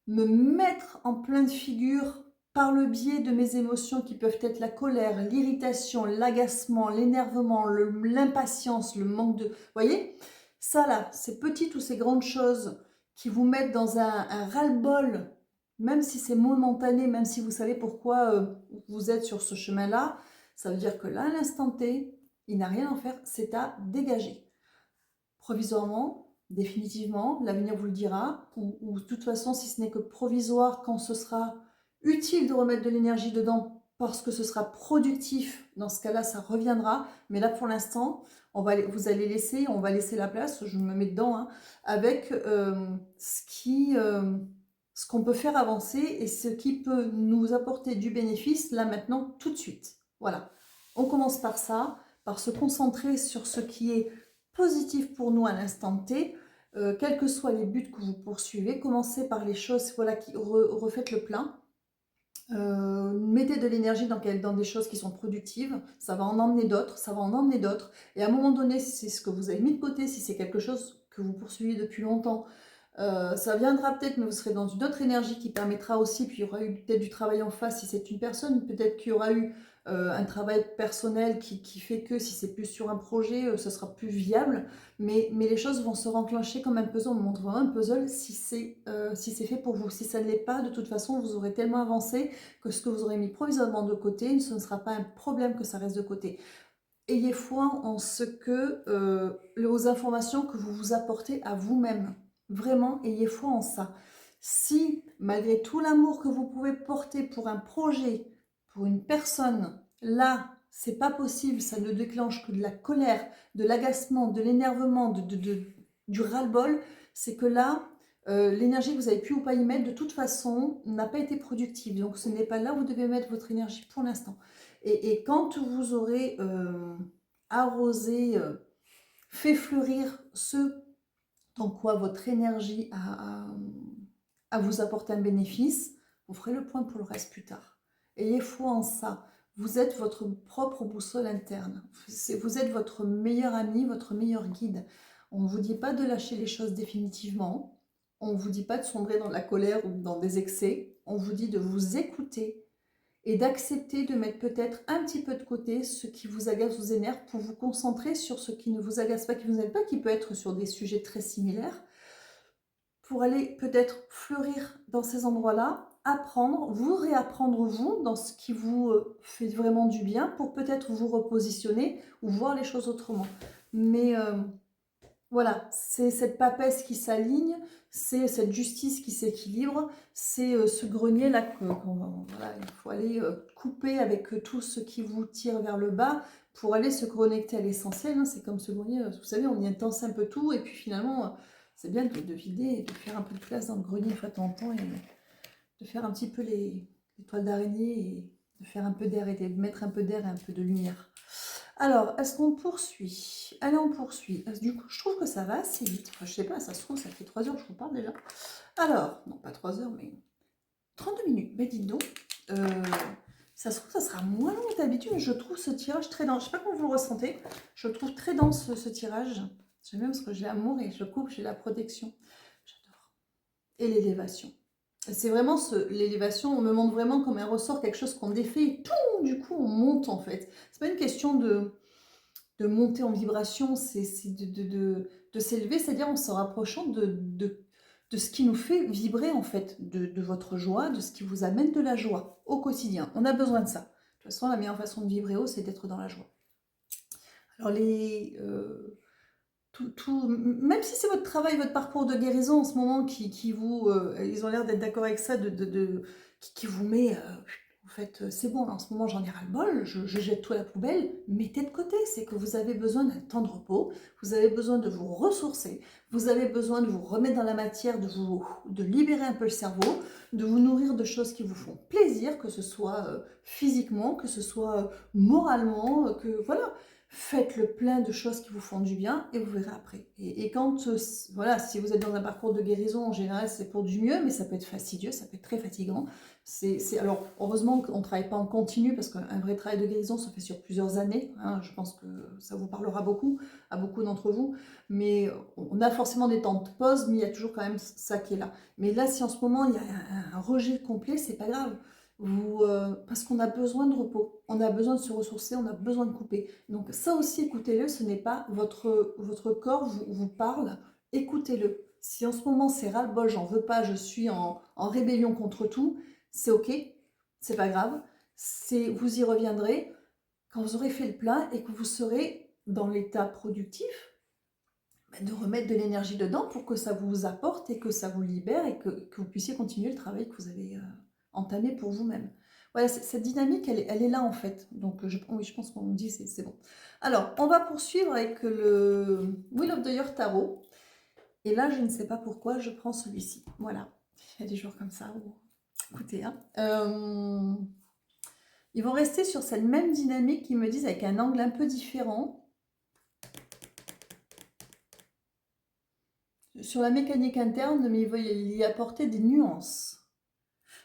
me mettre en pleine figure par le biais de mes émotions qui peuvent être la colère, l'irritation, l'agacement, l'énervement, l'impatience, le manque de... Vous voyez, ça là, ces petites ou ces grandes choses qui vous mettent dans un ras-le-bol, même si c'est momentané, même si vous savez pourquoi vous êtes sur ce chemin-là, ça veut dire que là, à l'instant T, il n'a rien à en faire, c'est à dégager. Provisoirement, définitivement, l'avenir vous le dira, ou de toute façon, si ce n'est que provisoire, quand ce sera utile de remettre de l'énergie dedans parce que ce sera productif, dans ce cas-là, ça reviendra. Mais là, pour l'instant, vous allez laisser, on va laisser la place, je me mets dedans, hein, avec ce qu'on peut faire avancer et ce qui peut nous apporter du bénéfice, là, maintenant, tout de suite. Voilà. On commence par ça, par se concentrer sur ce qui est positif pour nous à l'instant T, quels que soient les buts que vous poursuivez. Commencez par les choses, voilà, qui refaites le plein. Mettez de l'énergie dans des choses qui sont productives, ça va en emmener d'autres, ça va en emmener d'autres. Et à un moment donné, si c'est ce que vous avez mis de côté, si c'est quelque chose que vous poursuivez depuis longtemps, Ça viendra peut-être, mais vous serez dans une autre énergie qui permettra aussi, puis il y aura eu peut-être du travail en face si c'est une personne, peut-être qu'il y aura eu un travail personnel qui fait que si c'est plus sur un projet, ça sera plus viable, mais les choses vont se renclencher comme un puzzle, on me montre vraiment un puzzle si c'est fait pour vous. Si ça ne l'est pas, de toute façon, vous aurez tellement avancé que ce que vous aurez mis provisoirement de côté, ce ne sera pas un problème que ça reste de côté. Ayez foi en ce que, aux informations que vous vous apportez à vous-même. Vraiment, ayez foi en ça. Si, malgré tout l'amour que vous pouvez porter pour un projet, pour une personne, là, c'est pas possible, ça ne déclenche que de la colère, de l'agacement, de l'énervement, du ras-le-bol, c'est que là, l'énergie que vous avez pu ou pas y mettre, de toute façon, n'a pas été productive. Donc, ce n'est pas là où vous devez mettre votre énergie pour l'instant. Et quand vous aurez arrosé, fait fleurir ce dans quoi votre énergie a vous apporté un bénéfice, vous ferez le point pour le reste plus tard. Ayez foi en ça. Vous êtes votre propre boussole interne. Vous êtes votre meilleur ami, votre meilleur guide. On ne vous dit pas de lâcher les choses définitivement. On ne vous dit pas de sombrer dans la colère ou dans des excès. On vous dit de vous écouter et d'accepter de mettre peut-être un petit peu de côté ce qui vous agace, vous énerve, pour vous concentrer sur ce qui ne vous agace pas, qui vous aide pas, qui peut être sur des sujets très similaires, pour aller peut-être fleurir dans ces endroits-là, apprendre, vous réapprendre vous dans ce qui vous fait vraiment du bien, pour peut-être vous repositionner ou voir les choses autrement. Mais voilà, c'est cette papesse qui s'aligne, c'est cette justice qui s'équilibre, c'est ce grenier-là voilà, il faut aller couper avec tout ce qui vous tire vers le bas pour aller se connecter à l'essentiel. Hein. C'est comme ce grenier, vous savez, on y intense un peu tout et puis finalement, c'est bien de vider et de faire un peu de place dans le grenier une fois de temps en temps et de faire un petit peu les toiles d'araignée et de faire un peu d'air et de mettre un peu d'air et un peu de lumière. Alors, est-ce qu'on poursuit? Allez, on poursuit. Du coup, je trouve que ça va assez vite. Enfin, je sais pas, ça se trouve, ça fait 3 heures que je vous parle déjà. Alors, non, pas 3 heures, mais 32 minutes. Mais dites donc, ça se trouve, ça sera moins long que d'habitude, mais je trouve ce tirage très dense. Je sais pas comment vous le ressentez. Je le trouve très dense, ce tirage. J'aime bien parce que j'ai l'amour et je coupe, j'ai la protection. J'adore. Et l'élévation. C'est vraiment l'élévation, on me montre vraiment comme un ressort, quelque chose qu'on défait et tout, du coup, on monte en fait. C'est pas une question de monter en vibration, c'est de s'élever, c'est-à-dire en se rapprochant de ce qui nous fait vibrer en fait, de votre joie, de ce qui vous amène de la joie au quotidien. On a besoin de ça. De toute façon, la meilleure façon de vibrer haut, c'est d'être dans la joie. Alors même si c'est votre travail, votre parcours de guérison en ce moment qui vous, ils ont l'air d'être d'accord avec ça, qui vous met, en fait, c'est bon, là, en ce moment j'en ai ras-le-bol, je jette tout à la poubelle, mettez de côté, c'est que vous avez besoin d'un temps de repos, vous avez besoin de vous ressourcer, vous avez besoin de vous remettre dans la matière, de libérer un peu le cerveau, de vous nourrir de choses qui vous font plaisir, que ce soit physiquement, que ce soit moralement, que voilà. Faites le plein de choses qui vous font du bien et vous verrez après. Et quand, voilà, si vous êtes dans un parcours de guérison, en général, c'est pour du mieux, mais ça peut être fastidieux, ça peut être très fatigant. Alors, heureusement qu'on ne travaille pas en continu, parce qu'un vrai travail de guérison se fait sur plusieurs années. Hein, je pense que ça vous parlera beaucoup, à beaucoup d'entre vous. Mais on a forcément des temps de pause, mais il y a toujours quand même ça qui est là. Mais là, si en ce moment, il y a un rejet complet, c'est pas grave. Parce qu'on a besoin de repos, on a besoin de se ressourcer, on a besoin de couper. Donc ça aussi, écoutez-le, ce n'est pas votre corps vous parle, écoutez-le. Si en ce moment c'est ras-le-bol, j'en veux pas, je suis en rébellion contre tout, c'est ok, c'est pas grave. Vous y reviendrez quand vous aurez fait le plein et que vous serez dans l'état productif, de remettre de l'énergie dedans pour que ça vous apporte et que ça vous libère et que vous puissiez continuer le travail que vous avez entamé pour vous-même. Voilà, cette dynamique, elle est là en fait. Donc oui, je pense qu'on me dit c'est bon. Alors, on va poursuivre avec le Wheel of the Year Tarot. Et là, je ne sais pas pourquoi, je prends celui-ci. Voilà. Il y a des jours comme ça où... Écoutez, hein. Ils vont rester sur cette même dynamique qu'ils me disent avec un angle un peu différent. Sur la mécanique interne, mais il va y apporter des nuances.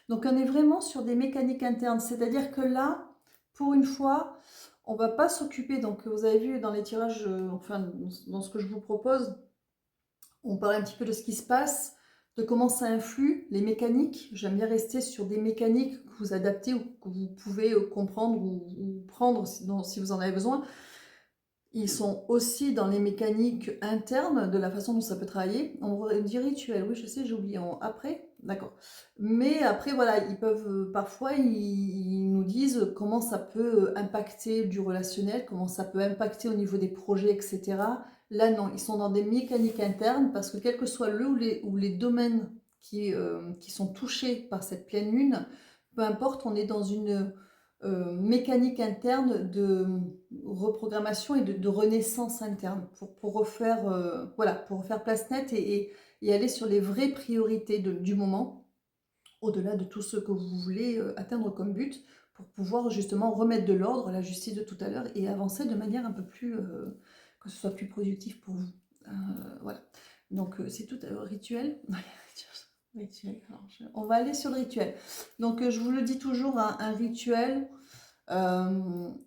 Donc on est vraiment sur des mécaniques internes, c'est-à-dire que là, pour une fois, on ne va pas s'occuper, donc vous avez vu dans les tirages, enfin dans ce que je vous propose, on parle un petit peu de ce qui se passe, de comment ça influe les mécaniques. J'aime bien rester sur des mécaniques que vous adaptez ou que vous pouvez comprendre ou prendre si vous en avez besoin. Ils sont aussi dans les mécaniques internes de la façon dont ça peut travailler. On dit rituel, oui je sais, j'ai oublié. Après, d'accord. Mais après, voilà, ils peuvent, parfois, ils nous disent comment ça peut impacter du relationnel, comment ça peut impacter au niveau des projets, etc. Là, non, ils sont dans des mécaniques internes parce que quel que soit le ou les domaines qui sont touchés par cette pleine lune, peu importe, on est dans une mécanique interne de reprogrammation et de renaissance interne pour refaire, voilà, pour refaire place nette et aller sur les vraies priorités du moment, au-delà de tout ce que vous voulez atteindre comme but, pour pouvoir justement remettre de l'ordre, la justice de tout à l'heure, et avancer de manière un peu plus, que ce soit plus productif pour vous. Voilà. Donc c'est tout rituel. Rituel. Alors, on va aller sur le rituel. Donc je vous le dis toujours, hein, un rituel,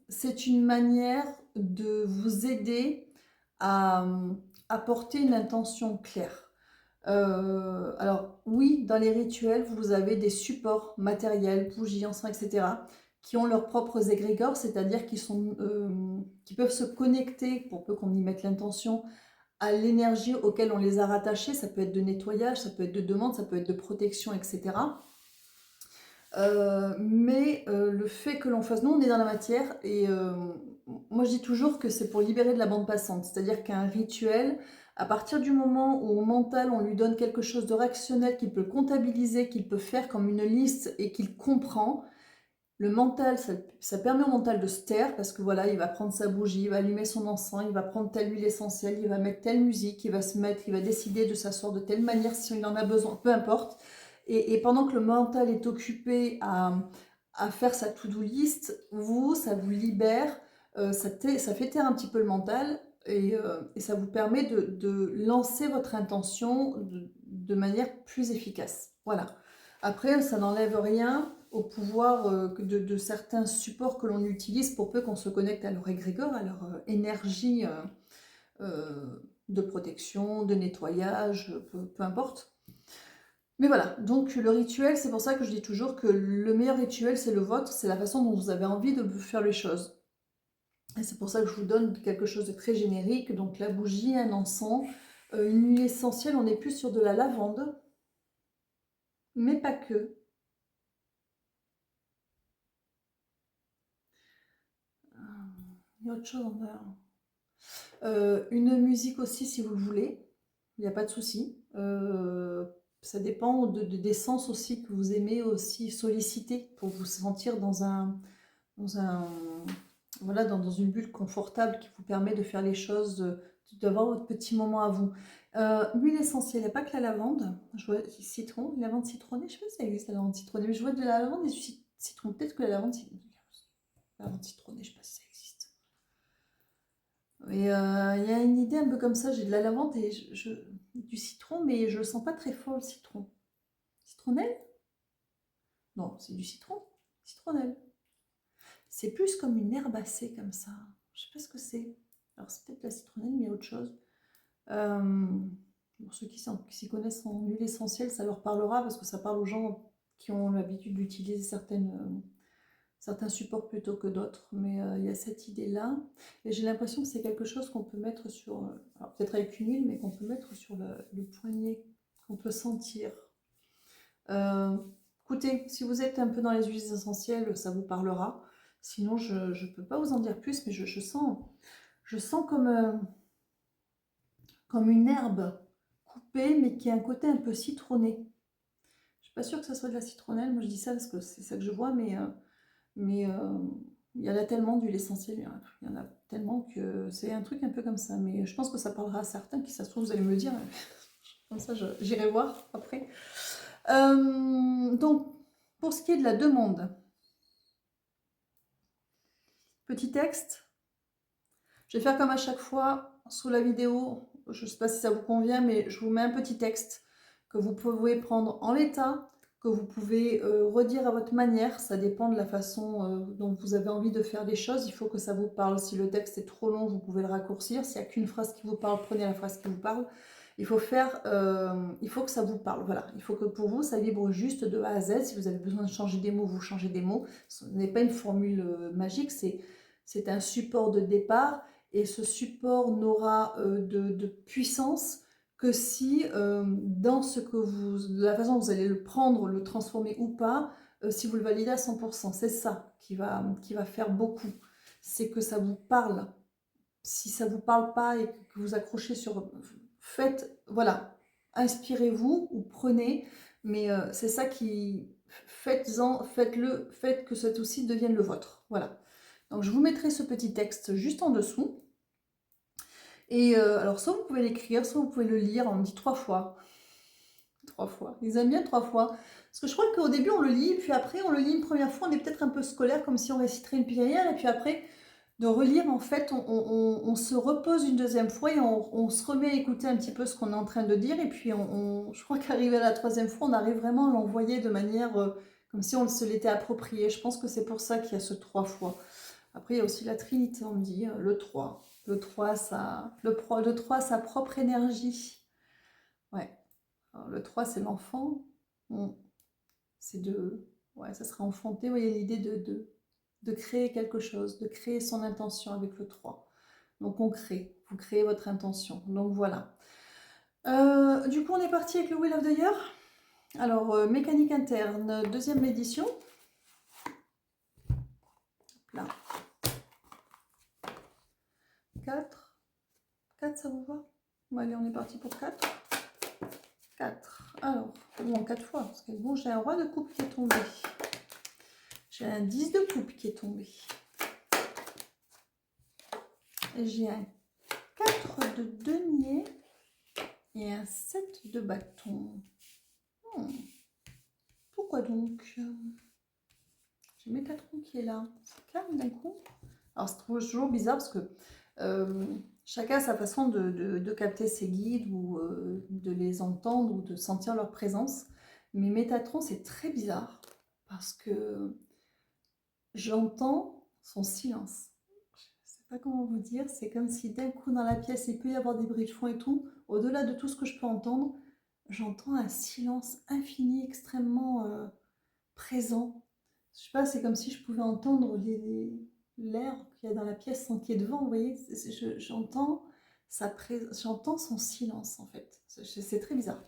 c'est une manière de vous aider à apporter une intention claire. Alors oui, dans les rituels, vous avez des supports matériels, bougies, encens, etc., qui ont leurs propres égrégores, c'est-à-dire qui peuvent se connecter, pour peu qu'on y mette l'intention, à l'énergie auquel on les a rattachés. Ça peut être de nettoyage, ça peut être de demande, ça peut être de protection, etc. Le fait que l'on fasse, nous on est dans la matière et moi je dis toujours que c'est pour libérer de la bande passante, c'est-à-dire qu'un rituel, à partir du moment où au mental on lui donne quelque chose de rationnel qu'il peut comptabiliser, qu'il peut faire comme une liste et qu'il comprend, le mental, ça permet au mental de se taire parce que voilà, il va prendre sa bougie, il va allumer son encens, il va prendre telle huile essentielle, il va mettre telle musique, il va se mettre, il va décider de s'asseoir de telle manière si il en a besoin, peu importe. Et pendant que le mental est occupé à faire sa to-do list, ça vous libère, ça fait taire un petit peu le mental et ça vous permet de lancer votre intention de manière plus efficace. Voilà. Après, ça n'enlève rien au pouvoir de certains supports que l'on utilise pour peu qu'on se connecte à leur égrégore, à leur énergie de protection, de nettoyage, peu importe. Mais voilà, donc le rituel, c'est pour ça que je dis toujours que le meilleur rituel, c'est le vôtre, c'est la façon dont vous avez envie de faire les choses. Et c'est pour ça que je vous donne quelque chose de très générique, donc la bougie, un encens, une huile essentielle, on est plus sur de la lavande, mais pas que. Il y a autre chose en dehors. Une musique aussi si vous le voulez, il n'y a pas de souci. Ça dépend des sens aussi que vous aimez aussi solliciter pour vous sentir dans un, voilà, dans une bulle confortable qui vous permet de faire les choses, d'avoir votre petit moment à vous. L'huile essentielle, il n'y a pas que la lavande. Je vois citron, lavande citronnée, je ne sais pas si ça existe la lavande citronnée, mais je vois de la lavande et du citron. Peut-être que la lavande citronnée, je ne sais pas si ça existe. Et il y a une idée un peu comme ça, j'ai de la lavande et du citron, mais je le sens pas très fort le citron. Citronnelle? Non, c'est du citron. Citronnelle. C'est plus comme une herbacée comme ça. Je sais pas ce que c'est. Alors c'est peut-être la citronnelle, mais autre chose. Pour ceux qui s'y connaissent en huile essentielle, ça leur parlera parce que ça parle aux gens qui ont l'habitude d'utiliser certains supports plutôt que d'autres, mais il y a cette idée-là. Et j'ai l'impression que c'est quelque chose qu'on peut mettre sur, peut-être avec une huile, mais qu'on peut mettre sur le poignet, qu'on peut sentir. Écoutez, si vous êtes un peu dans les huiles essentielles, ça vous parlera. Sinon, je ne peux pas vous en dire plus, mais je sens comme une herbe coupée, mais qui a un côté un peu citronné. Je suis pas sûre que ça soit de la citronnelle, moi je dis ça parce que c'est ça que je vois, mais il y en a tellement d'huile essentielle, il y en a tellement que c'est un truc un peu comme ça. Mais je pense que ça parlera à certains qui, ça se trouve, vous allez me le dire. Comme ça, j'irai voir après. Donc, pour ce qui est de la demande, petit texte. Je vais faire comme à chaque fois sous la vidéo. Je ne sais pas si ça vous convient, mais je vous mets un petit texte que vous pouvez prendre en l'état, que vous pouvez redire à votre manière. Ça dépend de la façon dont vous avez envie de faire les choses. Il faut que ça vous parle. Si le texte est trop long, vous pouvez le raccourcir. S'il n'y a qu'une phrase qui vous parle, prenez la phrase qui vous parle. Il faut il faut que ça vous parle, voilà. Il faut que pour vous, ça vibre juste de A à Z. Si vous avez besoin de changer des mots, vous changez des mots. Ce n'est pas une formule magique, c'est un support de départ. Et ce support n'aura de puissance que si, dans ce que vous, la façon dont vous allez le prendre, le transformer ou pas, si vous le validez à 100%, c'est ça qui va faire beaucoup. C'est que ça vous parle. Si ça ne vous parle pas et que vous accrochez sur... Faites, voilà, inspirez-vous ou prenez, mais c'est ça qui... Faites-en, faites-le, faites que cet outil devienne le vôtre. Voilà. Donc je vous mettrai ce petit texte juste en dessous. Et alors soit vous pouvez l'écrire, soit vous pouvez le lire, on me dit 3 fois. 3 fois. Ils aiment bien 3 fois. Parce que je crois qu'au début on le lit, puis après on le lit une première fois, on est peut-être un peu scolaire, comme si on réciterait une prière, et puis après, de relire, en fait, on se repose une deuxième fois et on se remet à écouter un petit peu ce qu'on est en train de dire, et puis je crois qu'arrivé à la troisième fois, on arrive vraiment à l'envoyer de manière comme si on se l'était approprié. Je pense que c'est pour ça qu'il y a ce 3 fois. Après, il y a aussi la Trinité, on me dit, le 3. Le 3, le 3, sa propre énergie. Ouais. Alors, le 3, c'est l'enfant. C'est de... Ouais, ça sera enfanté. Vous voyez l'idée de créer quelque chose, de créer son intention avec le 3. Donc on crée, vous créez votre intention. Donc voilà. Du coup, on est parti avec le Wheel of the Year. Alors, mécanique interne, deuxième édition. Là. 4. 4, ça vous va? Bon, allez, on est parti pour 4. 4. Alors, bon, 4 fois, parce que bon, j'ai un roi de coupe qui est tombé. J'ai un 10 de coupe qui est tombé. J'ai un 4 de denier et un 7 de bâton. Pourquoi donc? J'ai Métatron qui est là. C'est calme d'un coup. Alors c'est toujours bizarre parce que chacun a sa façon de capter ses guides ou de les entendre ou de sentir leur présence. Mais Métatron, c'est très bizarre parce que j'entends son silence. Je ne sais pas comment vous dire. C'est comme si d'un coup dans la pièce, il peut y avoir des bruits de fond et tout. Au-delà de tout ce que je peux entendre, j'entends un silence infini, extrêmement présent. Je sais pas, c'est comme si je pouvais entendre l'air qu'il y a dans la pièce sans qu'il y ait devant, vous voyez, j'entends son silence en fait. C'est très bizarre.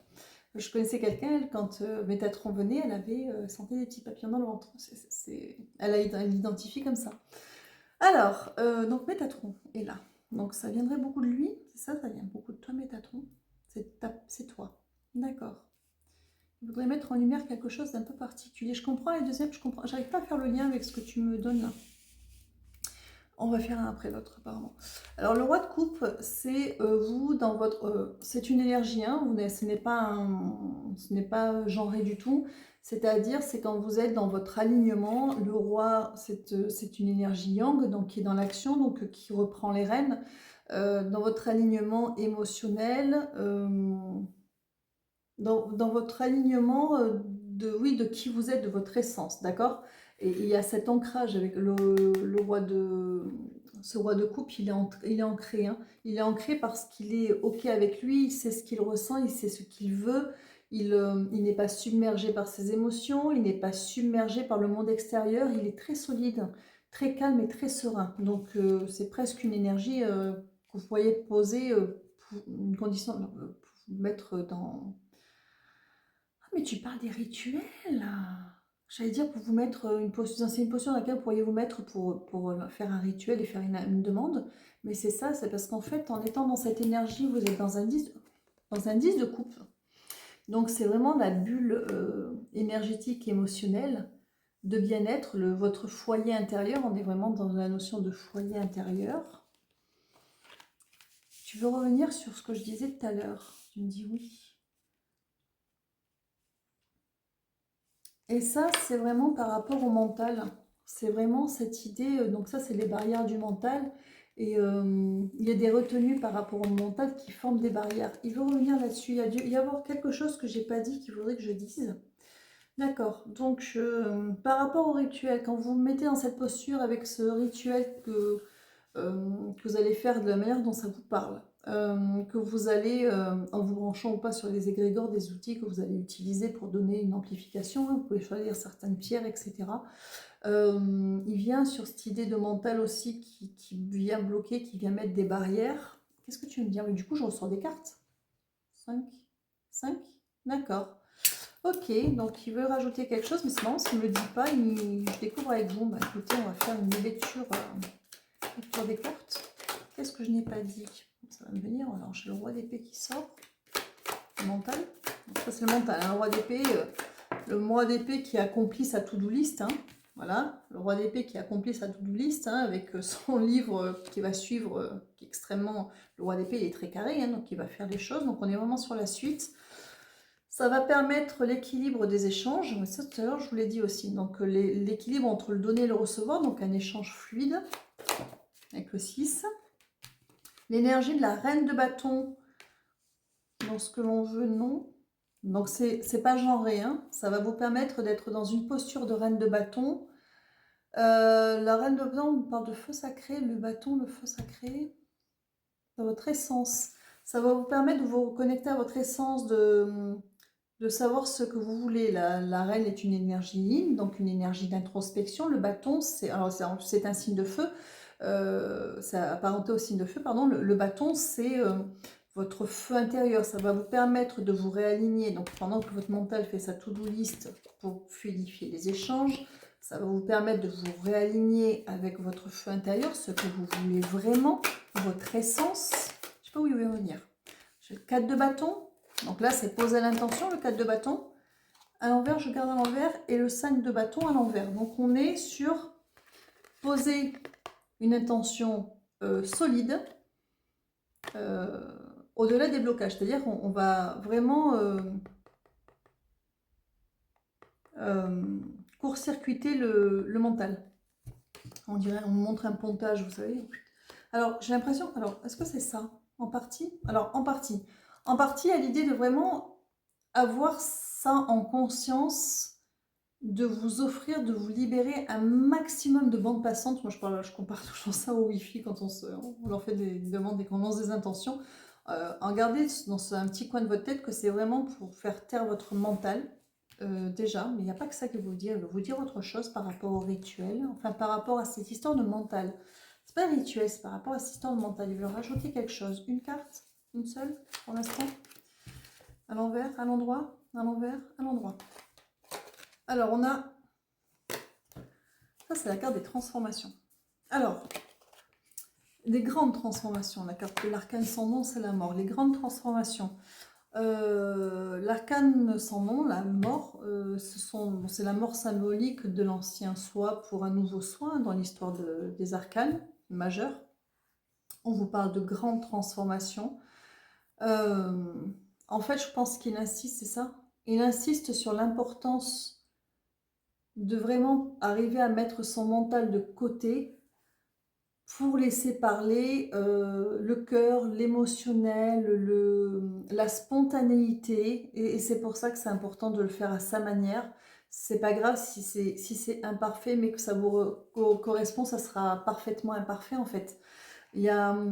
Je connaissais quelqu'un, elle, quand Métatron venait, elle avait sentait des petits papillons dans le ventre. Elle l'identifie comme ça. Alors, donc Métatron est là. Donc ça viendrait beaucoup de lui, c'est ça, ça vient beaucoup de toi Métatron. C'est toi. D'accord. Je voudrais mettre en lumière quelque chose d'un peu particulier. Je comprends les deuxièmes, je comprends. J'arrive pas à faire le lien avec ce que tu me donnes là. On va faire un après l'autre apparemment. Alors le roi de coupe, c'est vous dans votre... c'est une énergie, hein, ce n'est pas genré du tout. C'est-à-dire, c'est quand vous êtes dans votre alignement. Le roi, c'est une énergie yang, donc qui est dans l'action, donc qui reprend les rênes. Dans votre alignement émotionnel, dans votre alignement de qui vous êtes, de votre essence, d'accord? Et il y a cet ancrage avec le roi ce roi de coupe, il est ancré, hein. Il est ancré parce qu'il est OK avec lui, il sait ce qu'il ressent, il sait ce qu'il veut, il n'est pas submergé par ses émotions, il n'est pas submergé par le monde extérieur, il est très solide, très calme et très serein. Donc c'est presque une énergie que vous pourriez poser pour une condition, pour vous mettre dans... Mais tu parles des rituels. J'allais dire pour vous mettre une posture, c'est une posture dans laquelle vous pourriez vous mettre pour faire un rituel et faire une demande. Mais c'est ça, c'est parce qu'en fait, en étant dans cette énergie, vous êtes dans un 10, de coupe. Donc c'est vraiment la bulle énergétique, émotionnelle, de bien-être, votre foyer intérieur. On est vraiment dans la notion de foyer intérieur. Tu veux revenir sur ce que je disais tout à l'heure? Tu me dis oui. Et ça, c'est vraiment par rapport au mental. C'est vraiment cette idée, donc ça, c'est les barrières du mental. Et il y a des retenues par rapport au mental qui forment des barrières. Il veut revenir là-dessus. Il y a dû y avoir quelque chose que j'ai pas dit qu'il faudrait que je dise. D'accord. Donc, par rapport au rituel, quand vous vous mettez dans cette posture avec ce rituel que vous allez faire de la manière dont ça vous parle, que vous allez, en vous branchant ou pas sur les égrégores, des outils que vous allez utiliser pour donner une amplification, hein, vous pouvez choisir certaines pierres, etc. Il vient sur cette idée de mental aussi qui vient bloquer, qui vient mettre des barrières. Qu'est-ce que tu veux me dire? Mais du coup, je ressors des cartes. 5, 5, d'accord. Ok, donc il veut rajouter quelque chose, mais c'est marrant, s'il ne me le dit pas, je découvre avec vous. Bah, écoutez, on va faire une lecture, lecture des cartes. Qu'est-ce que je n'ai pas dit? Ça va me venir. Alors, j'ai le roi d'épée qui sort. Le mental. Donc, ça, c'est le mental. Hein. Le roi d'épée qui accomplit sa to-do list. Hein. Voilà, le roi d'épée qui accomplit sa to-do list, hein, avec son livre qui va suivre, qui est extrêmement... Le roi d'épée, il est très carré, hein, donc il va faire les choses. Donc, on est vraiment sur la suite. Ça va permettre l'équilibre des échanges. Ça, tout à l'heure, je vous l'ai dit aussi. Donc, l'équilibre entre le donner et le recevoir, donc un échange fluide, avec le 6. L'énergie de la reine de bâton, dans ce que l'on veut, non. Donc, c'est pas genré. Hein. Ça va vous permettre d'être dans une posture de reine de bâton. La reine de bâton, on parle de feu sacré. Le bâton, le feu sacré, dans votre essence. Ça va vous permettre de vous reconnecter à votre essence, de savoir ce que vous voulez. La reine est une énergie yin, donc une énergie d'introspection. Le bâton, c'est un signe de feu. C'est apparenté au signe de feu, pardon. Le bâton, c'est votre feu intérieur. Ça va vous permettre de vous réaligner. Donc, pendant que votre mental fait sa to-do list pour fluidifier les échanges, ça va vous permettre de vous réaligner avec votre feu intérieur, ce que vous voulez vraiment, votre essence. Je ne sais pas où il veut venir. J'ai le 4 de bâton. Donc là, c'est poser l'intention, le 4 de bâton. À l'envers, je garde à l'envers. Et le 5 de bâton à l'envers. Donc on est sur poser une intention solide au-delà des blocages. C'est-à-dire qu'on va vraiment court-circuiter le mental. On dirait, on montre un pontage, vous savez. Alors, j'ai l'impression... Alors, est-ce que c'est ça? En partie? Alors, en partie. En partie, à l'idée de vraiment avoir ça en conscience, de vous offrir, de vous libérer un maximum de bandes passantes. Moi, je compare toujours ça au Wi-Fi quand on leur fait des demandes et qu'on lance des intentions. En gardez dans un petit coin de votre tête que c'est vraiment pour faire taire votre mental, déjà. Mais il n'y a pas que ça qu'il veut vous dire. Il veut vous dire autre chose par rapport au rituel, enfin par rapport à cette histoire de mental. C'est pas un rituel, c'est par rapport à cette histoire de mental. Il veut rajouter quelque chose. Une carte, une seule, pour l'instant. À l'envers, à l'endroit, à l'envers, à l'endroit. Alors, on a... Ça, c'est la carte des transformations. Alors, des grandes transformations. La carte de l'arcane sans nom, c'est la mort. Les grandes transformations. L'arcane sans nom, la mort, c'est la mort symbolique de l'ancien soi pour un nouveau soi dans l'histoire des arcanes majeures. On vous parle de grandes transformations. En fait, je pense qu'il insiste, c'est ça? Il insiste sur l'importance de vraiment arriver à mettre son mental de côté pour laisser parler le cœur, l'émotionnel, la spontanéité. Et c'est pour ça que c'est important de le faire à sa manière. C'est pas grave si c'est imparfait, mais que ça vous correspond, ça sera parfaitement imparfait en fait. Il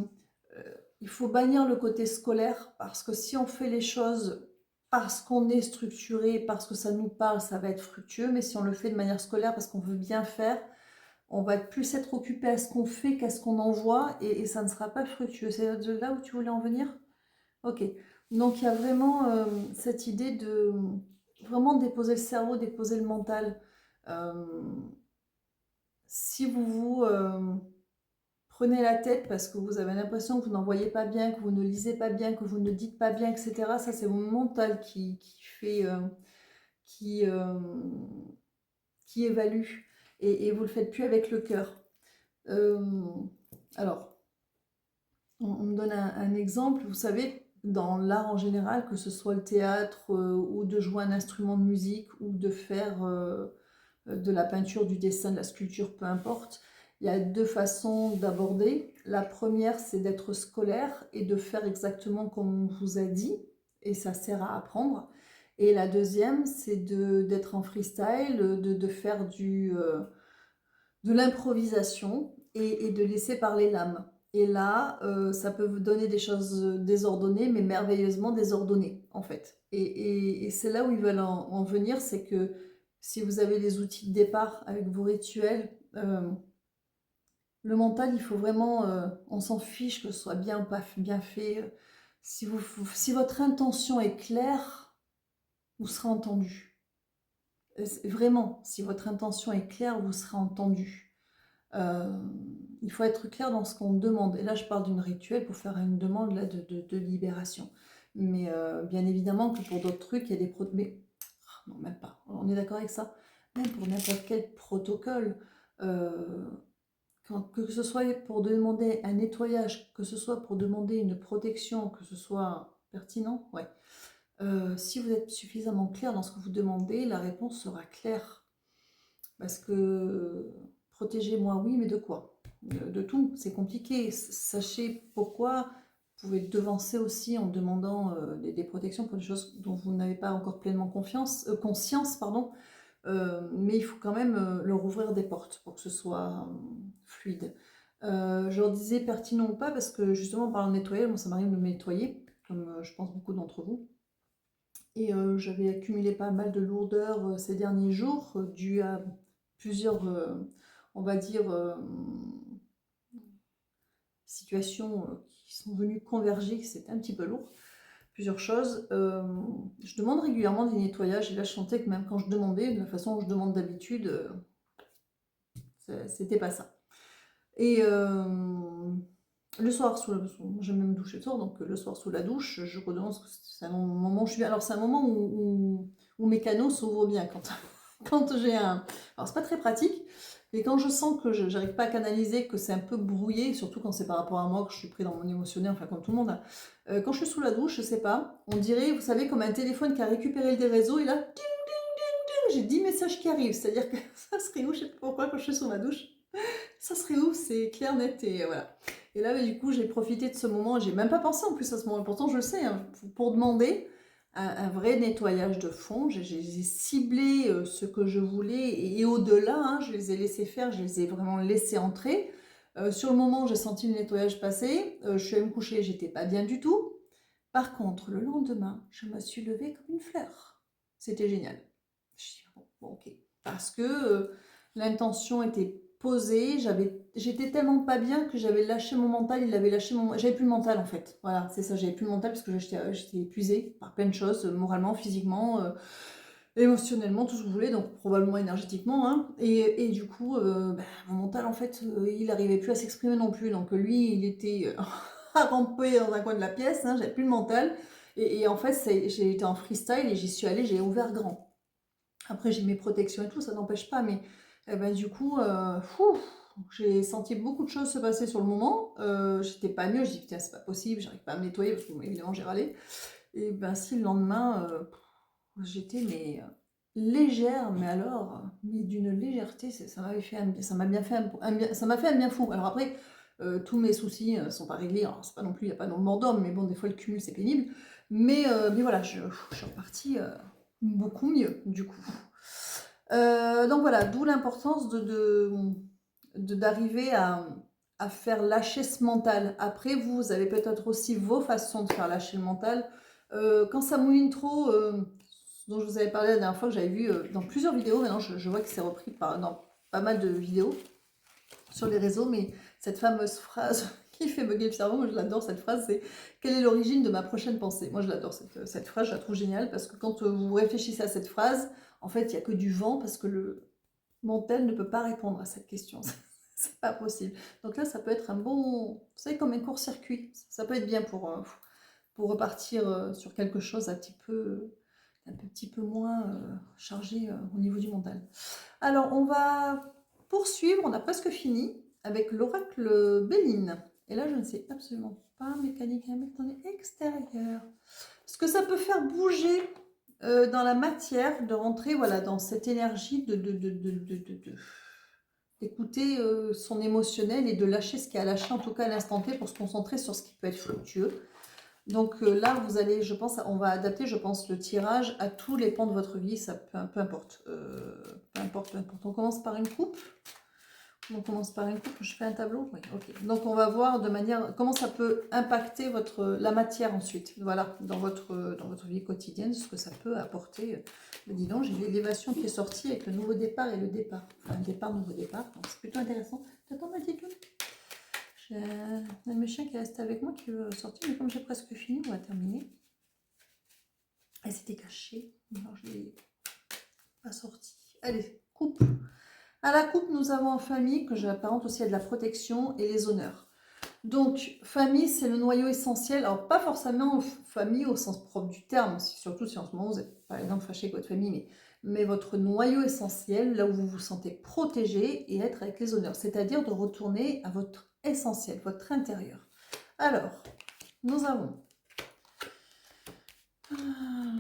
faut bannir le côté scolaire, parce que si on fait les choses parce qu'on est structuré, parce que ça nous parle, ça va être fructueux. Mais si on le fait de manière scolaire parce qu'on veut bien faire, on va plus être occupé à ce qu'on fait qu'à ce qu'on envoie, et ça ne sera pas fructueux. C'est de là où tu voulais en venir? Ok. Donc il y a vraiment cette idée de vraiment déposer le cerveau, déposer le mental. Si vous prenez la tête parce que vous avez l'impression que vous n'en voyez pas bien, que vous ne lisez pas bien, que vous ne dites pas bien, etc., ça c'est mon mental qui fait... qui, qui évalue. Et vous ne le faites plus avec le cœur. Alors, on me donne un exemple. Vous savez, dans l'art en général, que ce soit le théâtre ou de jouer un instrument de musique ou de faire de la peinture, du dessin, de la sculpture, peu importe, il y a deux façons d'aborder. La première, c'est d'être scolaire et de faire exactement comme on vous a dit, et ça sert à apprendre. Et la deuxième, c'est d'être en freestyle, de faire de l'improvisation et de laisser parler l'âme. Et là, ça peut vous donner des choses désordonnées, mais merveilleusement désordonnées, en fait. Et c'est là où ils veulent en venir, c'est que si vous avez les outils de départ avec vos rituels, le mental, il faut vraiment, on s'en fiche que ce soit bien ou pas bien fait. Si votre intention est claire, vous serez entendu. Vraiment, si votre intention est claire, vous serez entendu. Euh, il faut être clair dans ce qu'on demande. Et là, je parle d'une rituel pour faire une demande là, de libération. Mais bien évidemment que pour d'autres trucs, il y a des mais non, même pas. On est d'accord avec ça. Même pour n'importe quel protocole, euh, que ce soit pour demander un nettoyage, que ce soit pour demander une protection, que ce soit pertinent, ouais. Si vous êtes suffisamment clair dans ce que vous demandez, la réponse sera claire. Parce que protégez-moi, oui, mais de quoi? De tout, c'est compliqué. Sachez pourquoi. Vous pouvez devancer aussi en demandant des protections pour des choses dont vous n'avez pas encore pleinement conscience, pardon. Mais il faut quand même leur ouvrir des portes pour que ce soit fluide. Je leur disais pertinent ou pas parce que justement en parlant de nettoyer, moi ça m'arrive de me nettoyer, comme je pense beaucoup d'entre vous. Et j'avais accumulé pas mal de lourdeur ces derniers jours, dû à plusieurs, on va dire, situations qui sont venues converger, que c'était un petit peu lourd. Plusieurs choses. Je demande régulièrement des nettoyages, et là je sentais que même quand je demandais, de la façon dont je demande d'habitude, c'était pas ça. Et le soir, j'aime même doucher le soir, donc le soir sous la douche, je redemande, c'est un moment où je suis bien. Alors c'est un moment où mes canaux s'ouvrent bien quand j'ai un... Alors c'est pas très pratique, mais quand je sens que je n'arrive pas à canaliser, que c'est un peu brouillé, surtout quand c'est par rapport à moi, que je suis pris dans mon émotionnel, enfin comme tout le monde, hein. Quand je suis sous la douche, je sais pas, on dirait, vous savez, comme un téléphone qui a récupéré des réseaux, et là, ding, ding, ding, j'ai 10 messages qui arrivent, c'est-à-dire que ça serait où, je sais pas pourquoi, quand je suis sous ma douche, ça serait où, c'est clair, net, et voilà. Et là, bah, du coup, j'ai profité de ce moment, j'ai même pas pensé en plus à ce moment, pourtant je le sais, hein, pour demander un vrai nettoyage de fond. J'ai ciblé ce que je voulais et au-delà, hein, je les ai laissés faire, je les ai vraiment laissés entrer. Sur le moment, j'ai senti le nettoyage passer, je suis allée me coucher, j'étais pas bien du tout. Par contre, le lendemain, je me suis levée comme une fleur. C'était génial. Je dis, bon, ok. Parce que l'intention était posée, j'étais tellement pas bien que j'avais lâché mon mental, il avait lâché mon... J'avais plus le mental en fait. Voilà, c'est ça, j'avais plus le mental parce que j'étais épuisée par plein de choses, moralement, physiquement, émotionnellement, tout ce que vous voulez, donc probablement énergétiquement, hein. Et du coup, mon mental en fait, il n'arrivait plus à s'exprimer non plus. Donc lui, il était à ramper dans un coin de la pièce, hein, j'avais plus le mental. Et en fait, j'ai été en freestyle et j'y suis allée, j'ai ouvert grand. Après, j'ai mes protections et tout, ça n'empêche pas, mais du coup, j'ai senti beaucoup de choses se passer sur le moment. J'étais pas mieux, je dis putain, c'est pas possible, j'arrive pas à me nettoyer parce que bon, évidemment j'ai râlé. Et ben si le lendemain, j'étais mais légère, mais alors, mais d'une légèreté, ça m'avait fait ça m'a bien fait ça m'a fait un bien fou. Alors après, tous mes soucis sont pas réglés, alors c'est pas non plus, il n'y a pas non mort d'homme, mais bon, des fois le cumul c'est pénible. Mais voilà, je suis repartie beaucoup mieux du coup. Donc voilà, d'où l'importance d'arriver à faire lâcher ce mental. Après, vous avez peut-être aussi vos façons de faire lâcher le mental. Quand ça mouline trop, dont je vous avais parlé la dernière fois, que j'avais vu dans plusieurs vidéos, maintenant je vois que c'est repris dans pas mal de vidéos sur les réseaux, mais cette fameuse phrase qui fait bugger le cerveau, moi je l'adore cette phrase, c'est « Quelle est l'origine de ma prochaine pensée ?» Moi je l'adore cette phrase, je la trouve géniale, parce que quand vous réfléchissez à cette phrase, en fait il n'y a que du vent, parce que le mental ne peut pas répondre à cette question. C'est pas possible. Donc là, ça peut être un bon, vous savez, comme un court-circuit. Ça peut être bien pour repartir sur quelque chose un petit peu moins chargé au niveau du mental. Alors, on va poursuivre, on a presque fini, avec l'oracle Béline. Et là, je ne sais absolument pas mécanique à mettre en extérieur. Parce que ça peut faire bouger dans la matière, de rentrer voilà, dans cette énergie d'écouter son émotionnel et de lâcher ce qu'il y a à lâcher, en tout cas à l'instant T, pour se concentrer sur ce qui peut être fructueux. Donc là, vous allez, je pense, on va adapter, je pense, le tirage à tous les pans de votre vie, ça peu importe. Peu importe. On commence par une coupe. On commence par une coupe, je fais un tableau. Oui, ok. Donc on va voir de manière comment ça peut impacter la matière ensuite. Voilà, dans votre vie quotidienne, ce que ça peut apporter. Dis donc, j'ai l'élévation qui est sortie avec le nouveau départ et le départ. Enfin, un départ, nouveau départ. Donc c'est plutôt intéressant. T'attends ma petite Lune. J'ai un de mes chiens qui reste avec moi qui veut sortir, mais comme j'ai presque fini, on va terminer. Elle s'était cachée, alors je l'ai pas sortie. Allez, coupe. À la coupe, nous avons en famille, que j'apparente aussi à de la protection, et les honneurs. Donc, famille, c'est le noyau essentiel. Alors, pas forcément famille au sens propre du terme, surtout si en ce moment vous êtes, par exemple, fâché avec votre famille, mais votre noyau essentiel, là où vous vous sentez protégé et être avec les honneurs. C'est-à-dire de retourner à votre essentiel, votre intérieur. Alors, nous avons...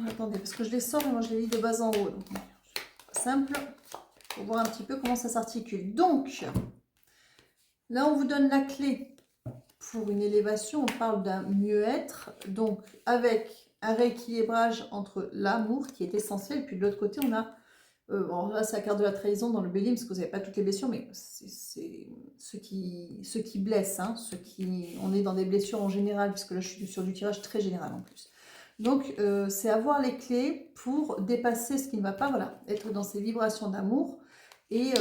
attendez, parce que je les sors et moi je les lis de bas en haut. Donc, simple, pour voir un petit peu comment ça s'articule. Donc, là on vous donne la clé pour une élévation, on parle d'un mieux-être, donc avec un rééquilibrage entre l'amour qui est essentiel, puis de l'autre côté on a, bon là c'est la carte de la trahison dans le Bélim, parce que vous n'avez pas toutes les blessures, mais c'est ce qui blesse, hein, on est dans des blessures en général, puisque là je suis sur du tirage très général en plus. Donc, c'est avoir les clés pour dépasser ce qui ne va pas, voilà, être dans ces vibrations d'amour et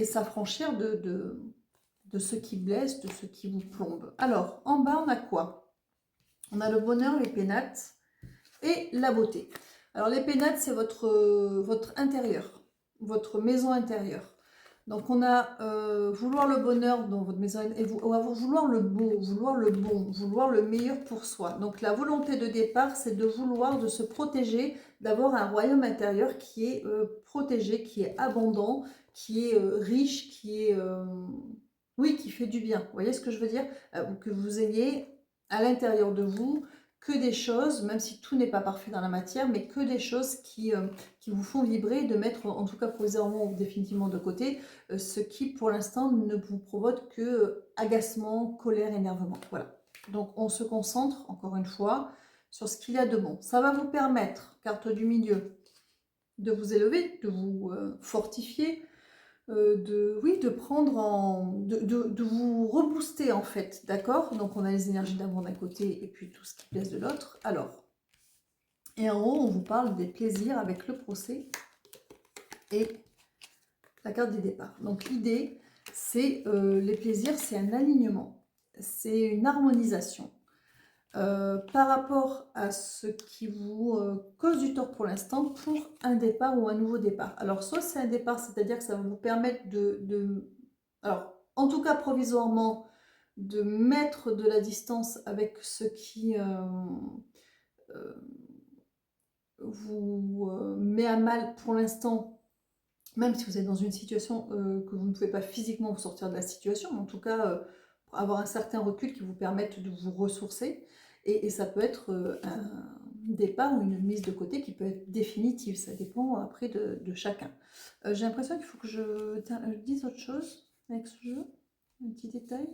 s'affranchir de ce qui blesse, de ce qui vous plombe. Alors, en bas, on a quoi? On a le bonheur, les pénates et la beauté. Alors, les pénates, c'est votre intérieur, votre maison intérieure. Donc, on a vouloir le bonheur dans votre maison et vouloir le beau, vouloir le bon, vouloir le meilleur pour soi. Donc, la volonté de départ, c'est de vouloir, de se protéger, d'avoir un royaume intérieur qui est protégé, qui est abondant, qui est riche, qui est... oui, qui fait du bien. Vous voyez ce que je veux dire? Que vous ayez à l'intérieur de vous que des choses, même si tout n'est pas parfait dans la matière, mais que des choses qui vous font vibrer, de mettre, en tout cas provisoirement ou définitivement de côté, ce qui pour l'instant ne vous provoque que agacement, colère, énervement. Voilà. Donc on se concentre, encore une fois, sur ce qu'il y a de bon. Ça va vous permettre, carte du milieu, de vous élever, de vous fortifier, de prendre de vous rebooster en fait, d'accord? Donc on a les énergies d'amour d'un côté et puis tout ce qui blesse de l'autre. Alors, et en haut, on vous parle des plaisirs avec le procès et la carte des départs. Donc l'idée, c'est les plaisirs, c'est un alignement, c'est une harmonisation. Par rapport à ce qui vous cause du tort pour l'instant pour un départ ou un nouveau départ. Alors, soit c'est un départ, c'est-à-dire que ça va vous permettre alors, en tout cas provisoirement, de mettre de la distance avec ce qui euh, vous met à mal pour l'instant, même si vous êtes dans une situation que vous ne pouvez pas physiquement vous sortir de la situation, mais en tout cas, avoir un certain recul qui vous permette de vous ressourcer. Et ça peut être un départ ou une mise de côté qui peut être définitive. Ça dépend après de chacun. J'ai l'impression qu'il faut que je dise autre chose avec ce jeu. Un petit détail.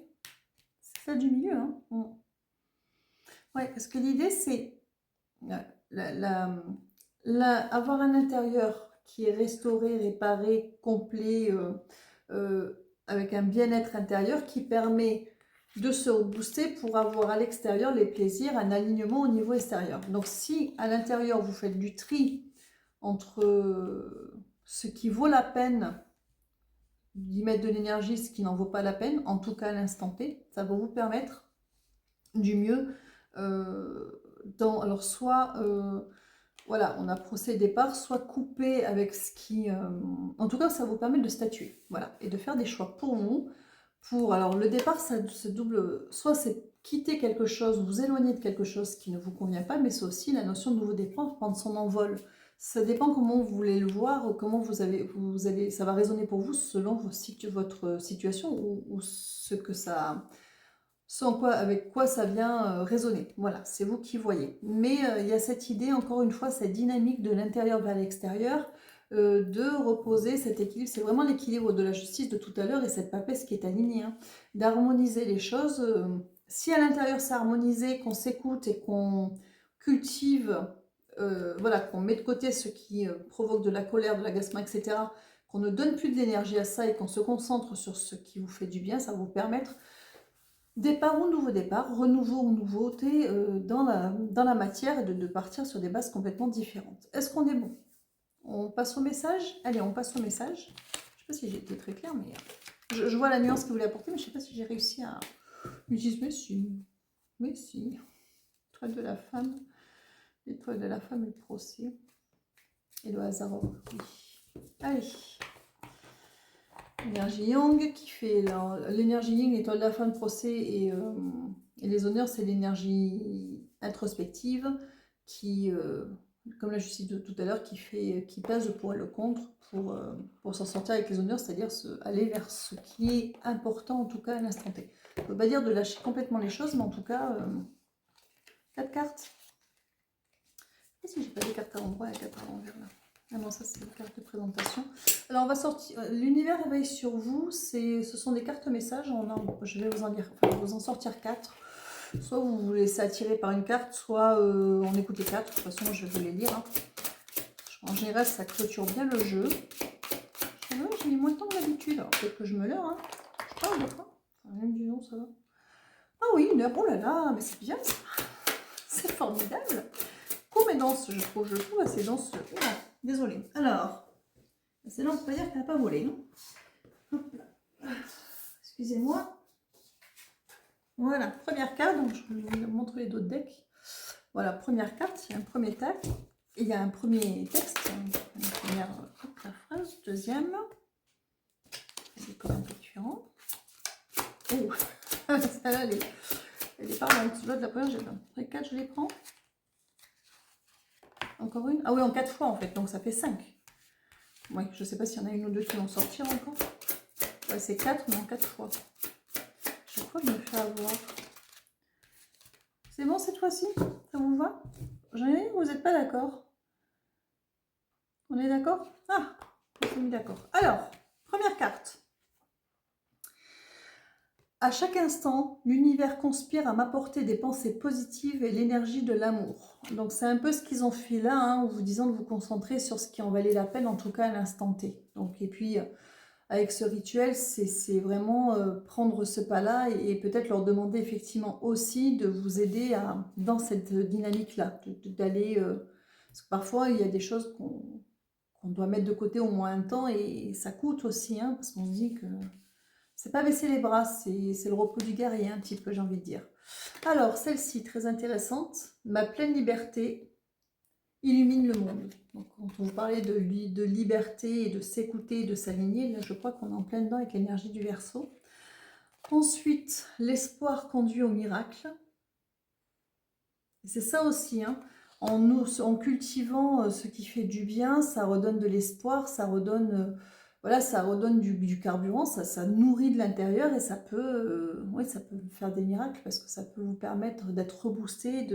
C'est ça du milieu. Hein. Ouais, parce que l'idée, c'est avoir un intérieur qui est restauré, réparé, complet, avec un bien-être intérieur qui permet de se rebooster pour avoir à l'extérieur les plaisirs, un alignement au niveau extérieur. Donc si à l'intérieur vous faites du tri entre ce qui vaut la peine d'y mettre de l'énergie, ce qui n'en vaut pas la peine, en tout cas à l'instant T, ça va vous permettre du mieux alors soit voilà, on a procès départ, soit couper avec ce qui... en tout cas, ça vous permet de statuer, voilà, et de faire des choix pour vous. Alors, le départ, ça se double, soit c'est quitter quelque chose, vous éloigner de quelque chose qui ne vous convient pas, mais c'est aussi la notion de nouveau départ, prendre son envol. Ça dépend comment vous voulez le voir, comment vous allez, ça va résonner pour vous selon votre situation ou ce que ça avec quoi ça vient résonner. Voilà, c'est vous qui voyez. Mais il y a cette idée, encore une fois, cette dynamique de l'intérieur vers l'extérieur, de reposer cet équilibre. C'est vraiment l'équilibre de la justice de tout à l'heure et cette papesse qui est alignée, hein, d'harmoniser les choses. Si à l'intérieur c'est harmonisé, qu'on s'écoute et qu'on cultive, voilà, qu'on met de côté ce qui provoque de la colère, de l'agacement, etc., qu'on ne donne plus de l'énergie à ça et qu'on se concentre sur ce qui vous fait du bien, ça va vous permettre départ ou nouveau départ, renouveau ou nouveauté dans la matière et de partir sur des bases complètement différentes. Est-ce qu'on est bon? On passe au message? Allez, on passe au message. Je ne sais pas si j'ai été très claire, mais je vois la nuance que vous voulez apporter, mais je ne sais pas si j'ai réussi à... Ils disent, mais si. Étoile de la femme, l'étoile de la femme et le procès. Et le hasard, oui. Allez. L'énergie Yang qui fait l'énergie Yin, l'étoile de la femme, procès et les honneurs, c'est l'énergie introspective qui, comme la justice de tout à l'heure, qui pèse le pour et le contre pour s'en sortir avec les honneurs, c'est-à-dire aller vers ce qui est important en tout cas à l'instant T. On ne peut pas dire de lâcher complètement les choses, mais en tout cas, 4 cartes. Et si j'ai pas des cartes à l'endroit et 4 à l'envers là. Ah non, ça c'est une carte de présentation. Alors on va sortir, l'univers éveille sur vous, ce sont des cartes messages, je vais vous en dire, enfin, vous en sortir 4. Soit vous vous laissez attirer par une carte, soit on écoute les 4, de toute façon je vais vous les lire. Hein. En général ça clôture bien le jeu. J'ai mis moins de temps que d'habitude, alors peut-être que je me leurre. Hein. Je sais pas, d'accord. Rien du non, ça va. Ah oui, une heure, oh là là, mais c'est bien ça. C'est formidable. Court et dense, je trouve assez dense. Oh, désolée. Alors, c'est là, on ne peut pas dire qu'elle n'a pas volé. Hop là. Excusez-moi. Voilà, première carte, donc je vais vous montrer les autres decks. Voilà, première carte, il y a un premier tag, et il y a un premier texte, une première la phrase, deuxième, des codes un peu différents. Oh, celle-là, elle est pas mal. L'autre, la première, j'ai pas. Les 4, je les prends. Encore une. Ah oui, en 4 fois en fait, donc ça fait 5. Oui, je sais pas s'il y en a une ou deux qui vont sortir encore. Ouais, c'est 4, mais en 4 fois. Chaque fois, je me fais avoir. C'est bon cette fois-ci? Ça vous va? J'en ai une, vous n'êtes pas d'accord? On est d'accord? Ah, on s'est mis d'accord. Alors, première carte. À chaque instant, l'univers conspire à m'apporter des pensées positives et l'énergie de l'amour. Donc c'est un peu ce qu'ils ont fait là, hein, en vous disant de vous concentrer sur ce qui en valait la peine, en tout cas à l'instant T. Donc, et puis, avec ce rituel, c'est vraiment prendre ce pas-là et peut-être leur demander effectivement aussi de vous aider dans cette dynamique-là, d'aller... parce que parfois, il y a des choses qu'on doit mettre de côté au moins un temps et ça coûte aussi, hein, parce qu'on se dit que... C'est pas baisser les bras, c'est le repos du guerrier un petit peu, j'ai envie de dire. Alors, celle-ci, très intéressante. Ma pleine liberté illumine le monde. Donc, quand on vous parlait de liberté et de s'écouter, de s'aligner, là, je crois qu'on est en plein dedans avec l'énergie du Verseau. Ensuite, l'espoir conduit au miracle. C'est ça aussi, hein. En cultivant ce qui fait du bien, ça redonne de l'espoir, ça redonne... voilà, ça redonne du carburant, ça nourrit de l'intérieur et oui, ça peut faire des miracles parce que ça peut vous permettre d'être reboosté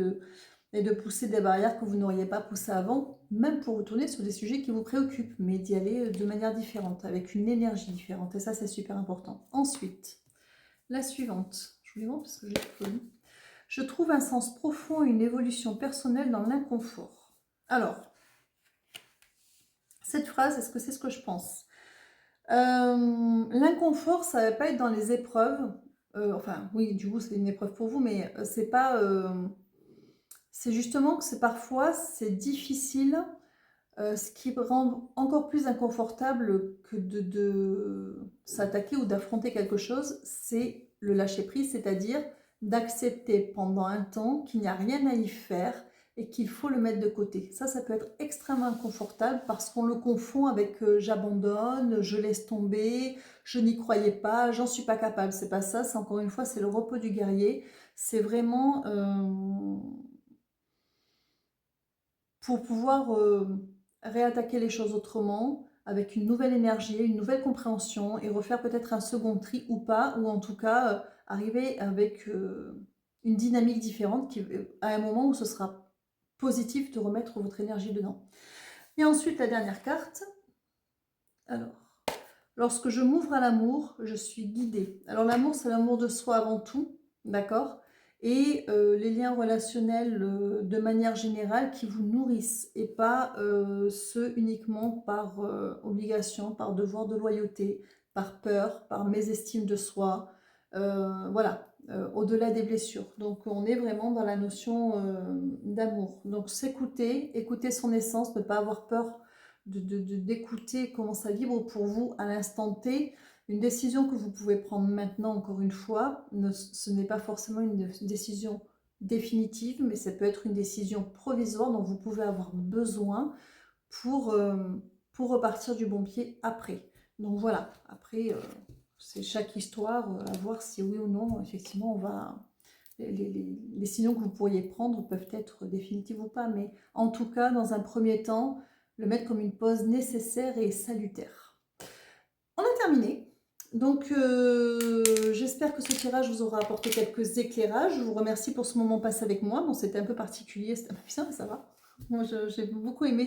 et de pousser des barrières que vous n'auriez pas poussées avant, même pour vous tourner sur des sujets qui vous préoccupent, mais d'y aller de manière différente, avec une énergie différente. Et ça, c'est super important. Ensuite, la suivante. Je vous les montre parce que je l'ai plus. Je trouve un sens profond et une évolution personnelle dans l'inconfort. Alors, cette phrase, est-ce que c'est ce que je pense? L'inconfort, ça va pas être dans les épreuves. Enfin, oui, du coup, c'est une épreuve pour vous, mais c'est pas... c'est justement que parfois, c'est difficile. Ce qui rend encore plus inconfortable que de s'attaquer ou d'affronter quelque chose, c'est le lâcher-prise, c'est-à-dire d'accepter pendant un temps qu'il n'y a rien à y faire et qu'il faut le mettre de côté. Ça peut être extrêmement inconfortable parce qu'on le confond avec j'abandonne, je laisse tomber, je n'y croyais pas, j'en suis pas capable. C'est pas ça, c'est encore une fois, c'est le repos du guerrier. C'est vraiment pour pouvoir réattaquer les choses autrement, avec une nouvelle énergie, une nouvelle compréhension et refaire peut-être un second tri ou pas, ou en tout cas arriver avec une dynamique différente à un moment où ce sera positif de remettre votre énergie dedans. Et ensuite, la dernière carte. Alors, lorsque je m'ouvre à l'amour, je suis guidée. Alors l'amour, c'est l'amour de soi avant tout, d'accord? et les liens relationnels de manière générale qui vous nourrissent et pas ceux uniquement par obligation, par devoir de loyauté, par peur, par mésestime de soi, voilà, au-delà des blessures. Donc on est vraiment dans la notion d'amour. Donc s'écouter, écouter son essence, ne pas avoir peur d'écouter comment ça vibre pour vous à l'instant T. Une décision que vous pouvez prendre maintenant, encore une fois, ce n'est pas forcément une décision définitive, mais ça peut être une décision provisoire dont vous pouvez avoir besoin pour, pour repartir du bon pied après. Donc voilà, après, c'est chaque histoire, à voir si oui ou non, effectivement, on va... Les décisions que vous pourriez prendre peuvent être définitives ou pas, mais en tout cas, dans un premier temps, le mettre comme une pause nécessaire et salutaire. On a terminé. Donc, j'espère que ce tirage vous aura apporté quelques éclairages. Je vous remercie pour ce moment passé avec moi. Bon, c'était un peu particulier, c'était un peu bizarre, mais ça va. Moi, j'ai beaucoup aimé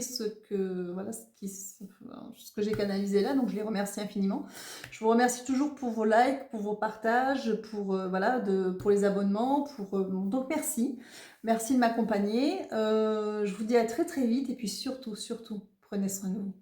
voilà, ce que j'ai canalisé là, donc je les remercie infiniment. Je vous remercie toujours pour vos likes, pour vos partages, pour, voilà, pour les abonnements. Donc, merci. Merci de m'accompagner. Je vous dis à très très vite et puis surtout, surtout, prenez soin de vous.